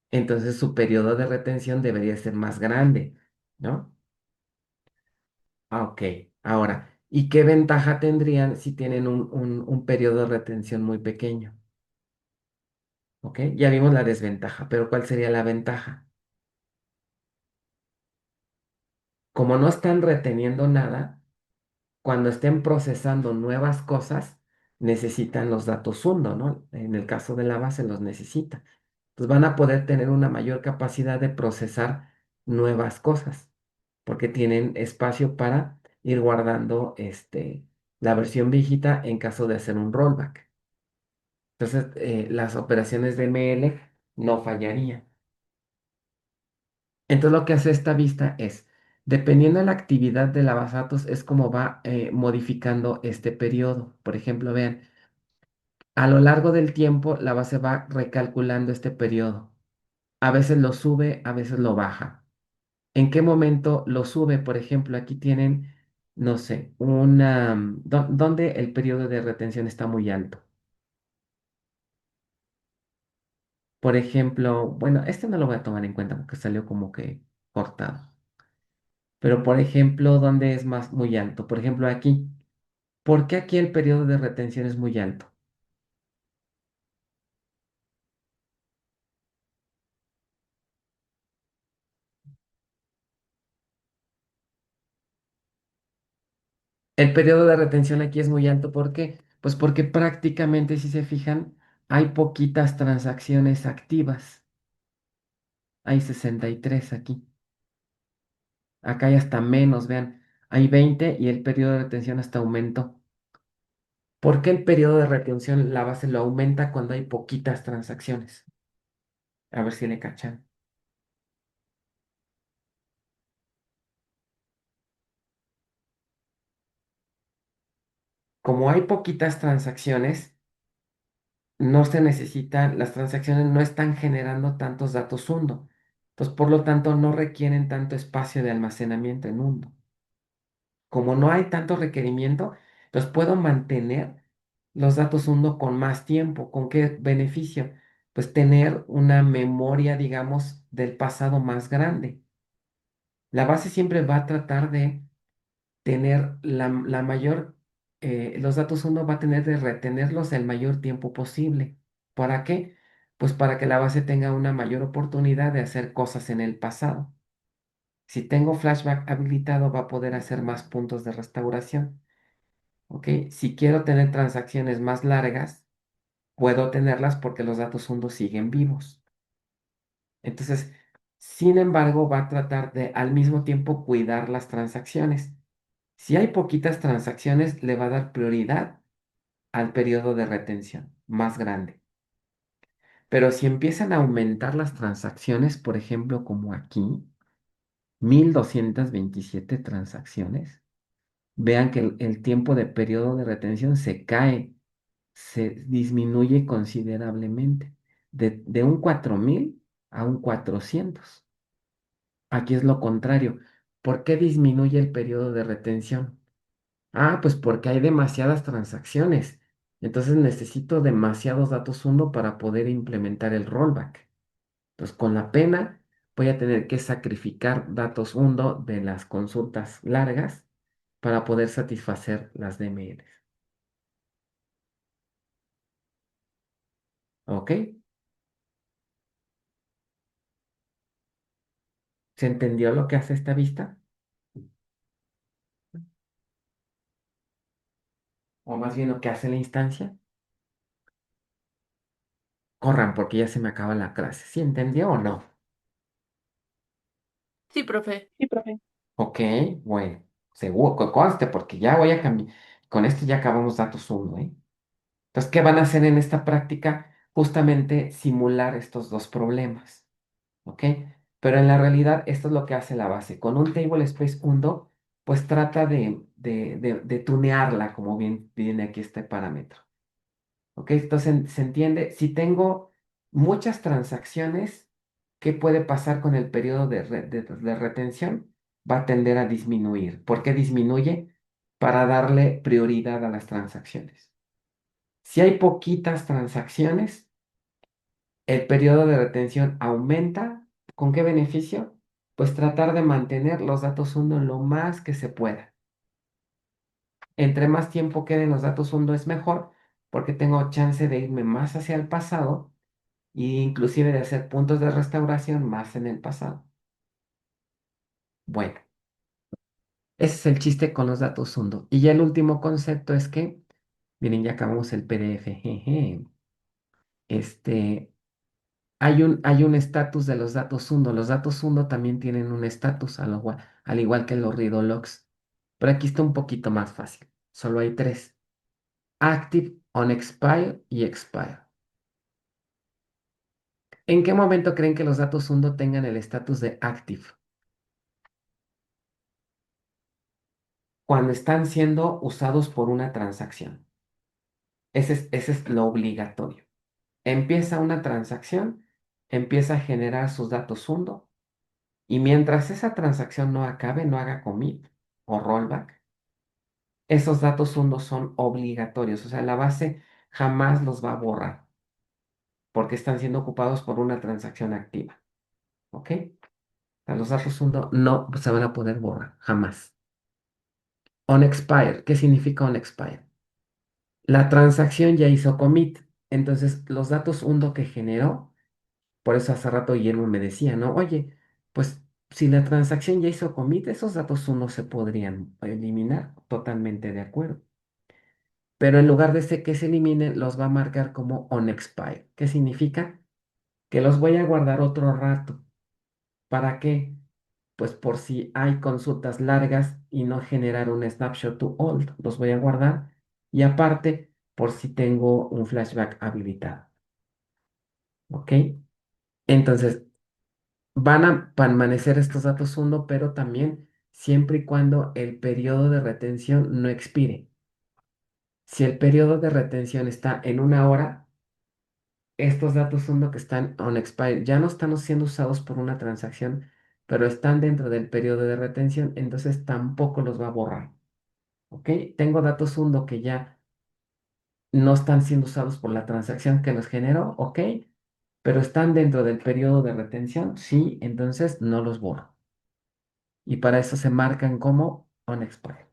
Entonces su periodo de retención debería ser más grande, ¿no? Ok, ahora, ¿y qué ventaja tendrían si tienen un periodo de retención muy pequeño? Ok, ya vimos la desventaja, pero ¿cuál sería la ventaja? Como no están reteniendo nada, cuando estén procesando nuevas cosas, necesitan los datos hundo, ¿no? En el caso de la base los necesita. Entonces van a poder tener una mayor capacidad de procesar nuevas cosas, porque tienen espacio para ir guardando la versión viejita en caso de hacer un rollback. Entonces, las operaciones de ML no fallarían. Entonces, lo que hace esta vista es, dependiendo de la actividad de la base de datos, es como va modificando este periodo. Por ejemplo, vean, a lo largo del tiempo, la base va recalculando este periodo. A veces lo sube, a veces lo baja. ¿En qué momento lo sube? Por ejemplo, aquí tienen, no sé, donde el periodo de retención está muy alto. Por ejemplo, bueno, este no lo voy a tomar en cuenta porque salió como que cortado. Pero, por ejemplo, ¿dónde es más muy alto? Por ejemplo, aquí. ¿Por qué aquí el periodo de retención es muy alto? El periodo de retención aquí es muy alto. ¿Por qué? Pues porque prácticamente, si se fijan, hay poquitas transacciones activas. Hay 63 aquí. Acá hay hasta menos, vean. Hay 20 y el periodo de retención hasta aumentó. ¿Por qué el periodo de retención la base lo aumenta cuando hay poquitas transacciones? A ver si le cachan. Como hay poquitas transacciones, no se necesitan, las transacciones no están generando tantos datos hundo. Entonces, por lo tanto, no requieren tanto espacio de almacenamiento en hundo. Como no hay tanto requerimiento, los puedo mantener los datos hundo con más tiempo. ¿Con qué beneficio? Pues tener una memoria, digamos, del pasado más grande. La base siempre va a tratar de tener la mayor, los datos uno va a tener de retenerlos el mayor tiempo posible. ¿Para qué? Pues para que la base tenga una mayor oportunidad de hacer cosas en el pasado. Si tengo flashback habilitado, va a poder hacer más puntos de restauración. ¿Ok? Si quiero tener transacciones más largas, puedo tenerlas porque los datos hundos siguen vivos. Entonces, sin embargo, va a tratar de al mismo tiempo cuidar las transacciones. Si hay poquitas transacciones, le va a dar prioridad al periodo de retención más grande. Pero si empiezan a aumentar las transacciones, por ejemplo, como aquí, 1227 transacciones, vean que el tiempo de periodo de retención se cae se disminuye considerablemente, de un 4000 a un 400. Aquí es lo contrario. ¿Por qué disminuye el periodo de retención? Ah, pues porque hay demasiadas transacciones. Entonces necesito demasiados datos uno para poder implementar el rollback. Entonces, con la pena voy a tener que sacrificar datos uno de las consultas largas para poder satisfacer las DMLs. ¿Ok? ¿Se entendió lo que hace esta vista? O más bien lo que hace la instancia. Corran porque ya se me acaba la clase. ¿Sí entendió o no? Sí, profe. Sí, profe. Ok, bueno, seguro, conste, porque ya voy a cambiar. Con esto ya acabamos datos uno, ¿eh? Entonces, ¿qué van a hacer en esta práctica? Justamente simular estos dos problemas, ¿ok? Pero en la realidad, esto es lo que hace la base. Con un table space undo, pues trata de tunearla, como bien viene aquí este parámetro. ¿Ok? Entonces, ¿se entiende? Si tengo muchas transacciones, ¿qué puede pasar con el periodo de retención? Va a tender a disminuir. ¿Por qué disminuye? Para darle prioridad a las transacciones. Si hay poquitas transacciones, el periodo de retención aumenta. ¿Con qué beneficio? Pues tratar de mantener los datos uno lo más que se pueda. Entre más tiempo queden los datos uno es mejor porque tengo chance de irme más hacia el pasado e inclusive de hacer puntos de restauración más en el pasado. Bueno, ese es el chiste con los datos hundo. Y ya el último concepto es que, miren, ya acabamos el PDF. Jeje. Este, hay un estatus de los datos hundo. Los datos hundo también tienen un estatus, al igual que los read logs. Pero aquí está un poquito más fácil. Solo hay tres: active, on expire y expire. ¿En qué momento creen que los datos hundo tengan el estatus de active? Cuando están siendo usados por una transacción. Ese es lo obligatorio. Empieza una transacción, empieza a generar sus datos hundo y mientras esa transacción no acabe, no haga commit o rollback, esos datos hundo son obligatorios. O sea, la base jamás los va a borrar porque están siendo ocupados por una transacción activa. ¿Ok? O sea, los datos hundo no se van a poder borrar, jamás. On expire, ¿qué significa on expire? La transacción ya hizo commit, entonces los datos hundo que generó, por eso hace rato Guillermo me decía, ¿no? Oye, pues si la transacción ya hizo commit, esos datos hundo se podrían eliminar, totalmente de acuerdo. Pero en lugar de que se eliminen, los va a marcar como on expire. ¿Qué significa? Que los voy a guardar otro rato. ¿Para qué? Pues por si hay consultas largas y no generar un snapshot to old, los voy a guardar. Y aparte, por si tengo un flashback habilitado. ¿Ok? Entonces, van a permanecer estos datos uno, pero también siempre y cuando el periodo de retención no expire. Si el periodo de retención está en una hora, estos datos uno que están on expire ya no están siendo usados por una transacción, pero están dentro del periodo de retención, entonces tampoco los va a borrar. ¿Ok? Tengo datos uno que ya no están siendo usados por la transacción que los generó, ¿ok? Pero están dentro del periodo de retención, sí, entonces no los borro. Y para eso se marcan como on expire.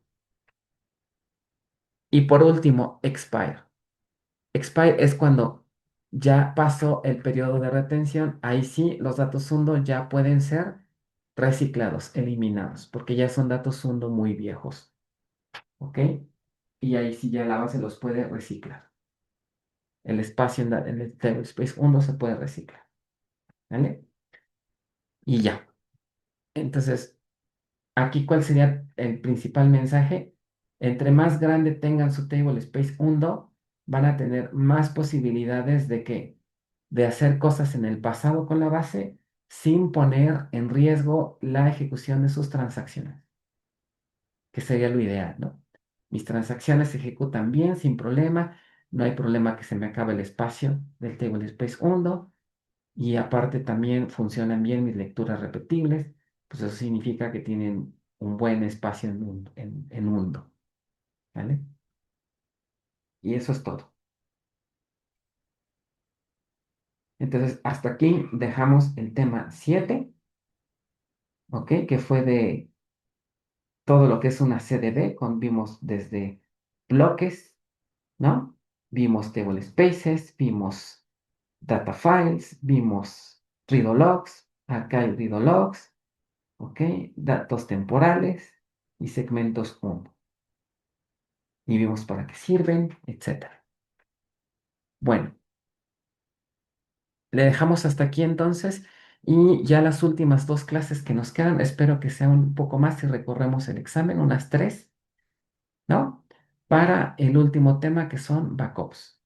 Y por último, expire. Expire es cuando ya pasó el periodo de retención, ahí sí los datos hundo ya pueden ser reciclados, eliminados, porque ya son datos hundo muy viejos, ¿ok? Y ahí sí ya la base los puede reciclar. El espacio en el table space uno se puede reciclar, ¿vale? Y ya. Entonces, aquí, ¿cuál sería el principal mensaje? Entre más grande tengan su table space undo, van a tener más posibilidades de hacer cosas en el pasado con la base sin poner en riesgo la ejecución de sus transacciones, que sería lo ideal, ¿no? Mis transacciones se ejecutan bien, sin problema, no hay problema que se me acabe el espacio del table space 1 y aparte también funcionan bien mis lecturas repetibles, pues eso significa que tienen un buen espacio en mundo, ¿vale? Y eso es todo. Entonces, hasta aquí dejamos el tema 7, ¿ok? Que fue de todo lo que es una CDB, vimos desde bloques, ¿no? Vimos table spaces, vimos data files, vimos read logs, archive read logs, ¿ok? Datos temporales y segmentos 1. Y vimos para qué sirven, etcétera. Bueno, le dejamos hasta aquí entonces y ya las últimas 2 clases que nos quedan, espero que sea un poco más si recorremos el examen, unas 3, ¿no? Para el último tema que son backups,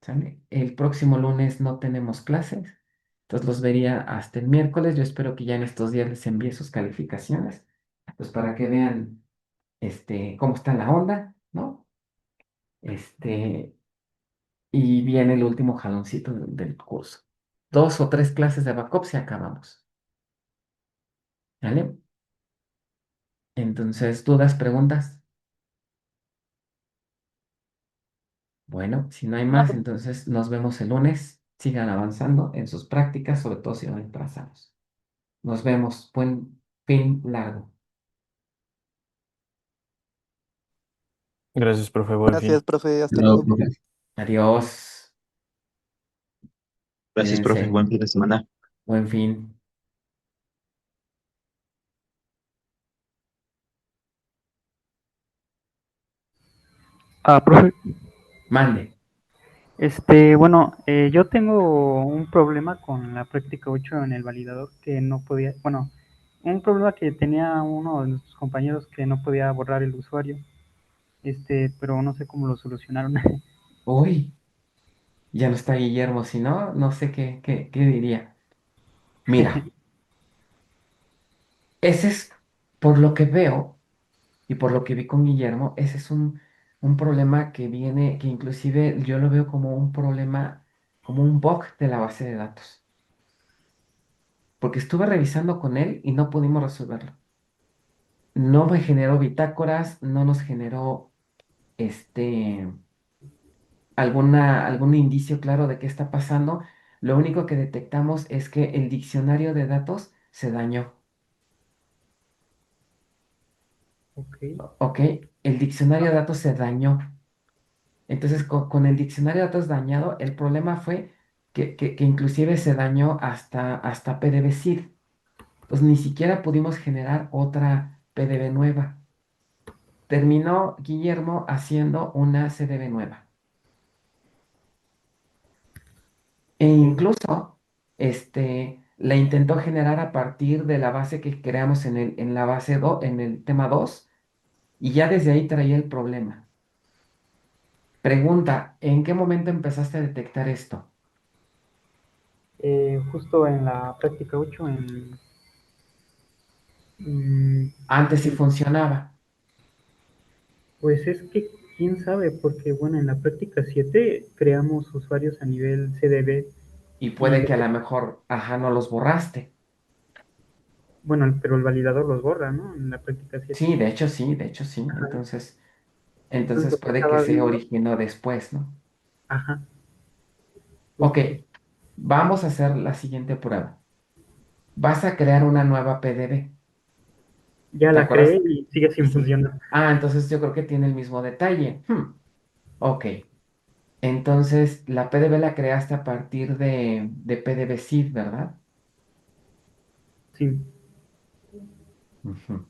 ¿sale? El próximo lunes no tenemos clases, entonces los vería hasta el miércoles. Yo espero que ya en estos días les envíe sus calificaciones, pues para que vean cómo está la onda, ¿no? Este, y viene el último jaloncito del curso. 2 o 3 clases de backups y acabamos, ¿vale? Entonces, ¿dudas, preguntas? Bueno, si no hay más, entonces nos vemos el lunes. Sigan avanzando en sus prácticas, sobre todo si van atrasados. Nos vemos. Buen fin largo. Gracias, profe. Buen Gracias, fin. profe. Hasta No, luego. profe. Adiós. Gracias, profe. Cuídense. Buen fin de semana. Buen fin. Profe, Mande. bueno, yo tengo un problema con la práctica 8 en el validador que no podía, bueno, un problema que tenía uno de nuestros compañeros que no podía borrar el usuario, pero no sé cómo lo solucionaron. Uy, ya no está Guillermo. Si no, no sé qué diría. Mira, ese es, por lo que veo y por lo que vi con Guillermo, ese es un problema que viene, que inclusive yo lo veo como un problema, como un bug de la base de datos. Porque estuve revisando con él y no pudimos resolverlo. No me generó bitácoras, no nos generó este, algún indicio claro de qué está pasando. Lo único que detectamos es que el diccionario de datos se dañó. Ok, ¿Ok? El diccionario de datos se dañó. Entonces, con el diccionario de datos dañado, el problema fue que inclusive se dañó hasta PDB-SID. Entonces, ni siquiera pudimos generar otra PDB nueva. Terminó Guillermo haciendo una CDB nueva. E ok. incluso la intentó generar a partir de la base que creamos en la base 2, en el tema 2, y ya desde ahí traía el problema. Pregunta, ¿en qué momento empezaste a detectar esto? Justo en la práctica 8 mm, Antes sí en- funcionaba pues es que quién sabe, porque bueno, en la práctica 7 creamos usuarios a nivel CDB y y puede que a lo mejor, ajá, no los borraste. bueno, pero el validador los borra, ¿no? En la práctica 7. Sí, de hecho sí, de hecho sí. Ajá. Entonces Entonces lo que puede que estaba se viendo, originó después, ¿no? ajá, Ok, justo, justo. vamos a hacer la siguiente prueba. Vas a crear una nueva PDB. Ya ¿Te la creé acuerdas? y sigue sin Sí. funcionar. Ah, entonces yo creo que tiene el mismo detalle. Ok, entonces la PDB la creaste a partir de PDB seed, ¿verdad? Sí. Ujú.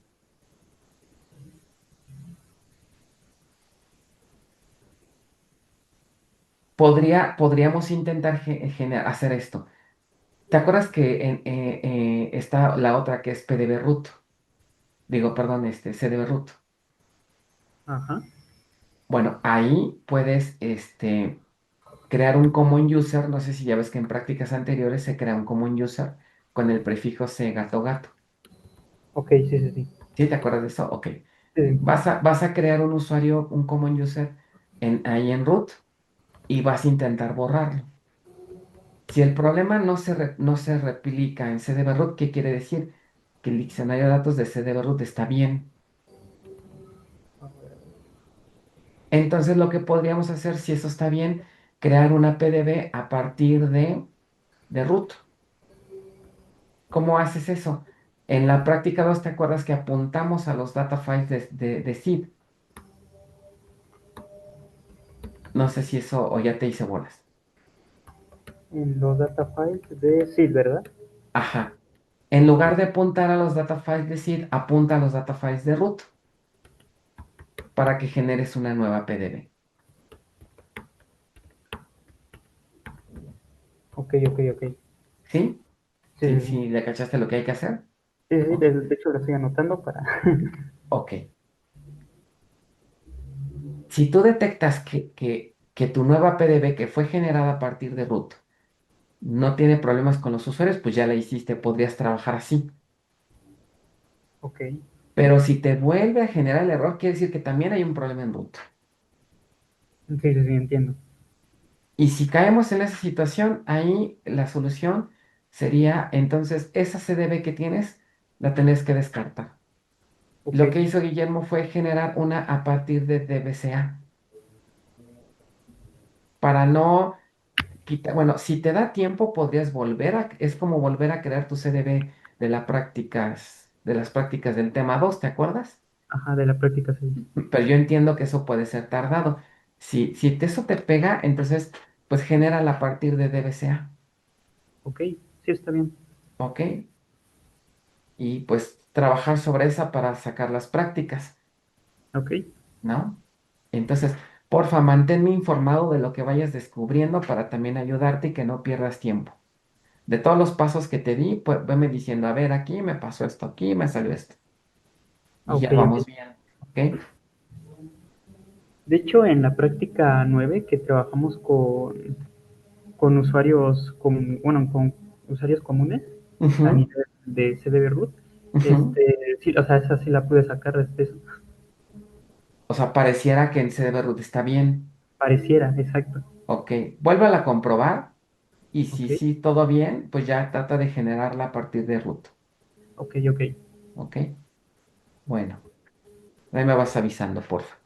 Podríamos intentar hacer esto. ¿Te acuerdas que está la otra que es PDB root? Digo, perdón, CDB root. Ajá. Bueno, ahí puedes crear un common user. No sé si ya ves que en prácticas anteriores se crea un common user con el prefijo c gato gato. Ok, sí, sí, sí. ¿Sí? ¿Te acuerdas de eso? Ok. Sí. Vas a crear un usuario, un common user ahí en root. y vas a intentar borrarlo. Si el problema no se replica en CDB root, ¿qué quiere decir? Que el diccionario de datos de CDB root está bien. Entonces lo que podríamos hacer, si eso está bien, crear una PDB a partir de root. ¿Cómo haces eso? En la práctica 2, ¿te acuerdas que apuntamos a los data files de seed? No sé si eso o ya te hice bolas. En los data files de SID, ¿verdad? Ajá. En lugar de apuntar a los data files de seed, apunta a los data files de root para que generes una nueva PDB. Ok, ok, ok. ¿Sí? Sí, Sí, sí, sí. sí, ¿le cachaste lo que hay que hacer? Sí, sí, Ok. de hecho lo estoy anotando para... Ok. Si tú detectas que tu nueva PDB que fue generada a partir de root no tiene problemas con los usuarios, pues ya la hiciste, podrías trabajar así. Ok. Pero si te vuelve a generar el error, quiere decir que también hay un problema en root. Sí, sí, sí, entiendo. Y si caemos en esa situación, ahí la solución sería entonces esa CDB que tienes, la tenés que descartar. Ok. Lo que hizo Guillermo fue generar una a partir de DBCA para no bueno, si te da tiempo, podrías es como volver a crear tu CDB de las prácticas del tema 2, ¿te acuerdas? Ajá, de la práctica 6. Pero yo entiendo que eso puede ser tardado. Si eso te pega, entonces, pues genérala a partir de DBCA, Ok, sí, está bien. ¿ok? Y pues trabajar sobre esa para sacar las prácticas, Ok, ¿no? Entonces, porfa, manténme informado de lo que vayas descubriendo para también ayudarte y que no pierdas tiempo. De todos los pasos que te di, pues veme diciendo, a ver, aquí me pasó esto, aquí me salió esto. Y ok, ya vamos entiendo. bien, ¿ok? De hecho, en la práctica 9 que trabajamos con usuarios, bueno, con usuarios comunes a Ujú, nivel de CDB root, ujú. sí, o sea, esa sí la pude sacar de eso. O sea, pareciera que en CDB root está bien, Pareciera, exacto. ¿ok? Vuélvala a comprobar y si Ok, sí todo bien, pues ya trata de generarla a partir de root, ok, ok. ¿ok? Bueno, ahí me vas avisando, porfa.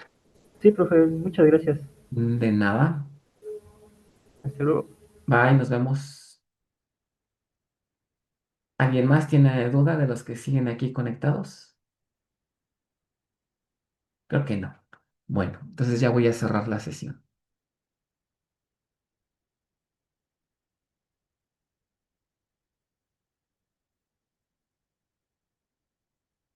Sí, profe, muchas gracias. De nada. Hasta luego. Bye, nos vemos. ¿Alguien más tiene duda de los que siguen aquí conectados? Creo que no. Bueno, entonces ya voy a cerrar la sesión.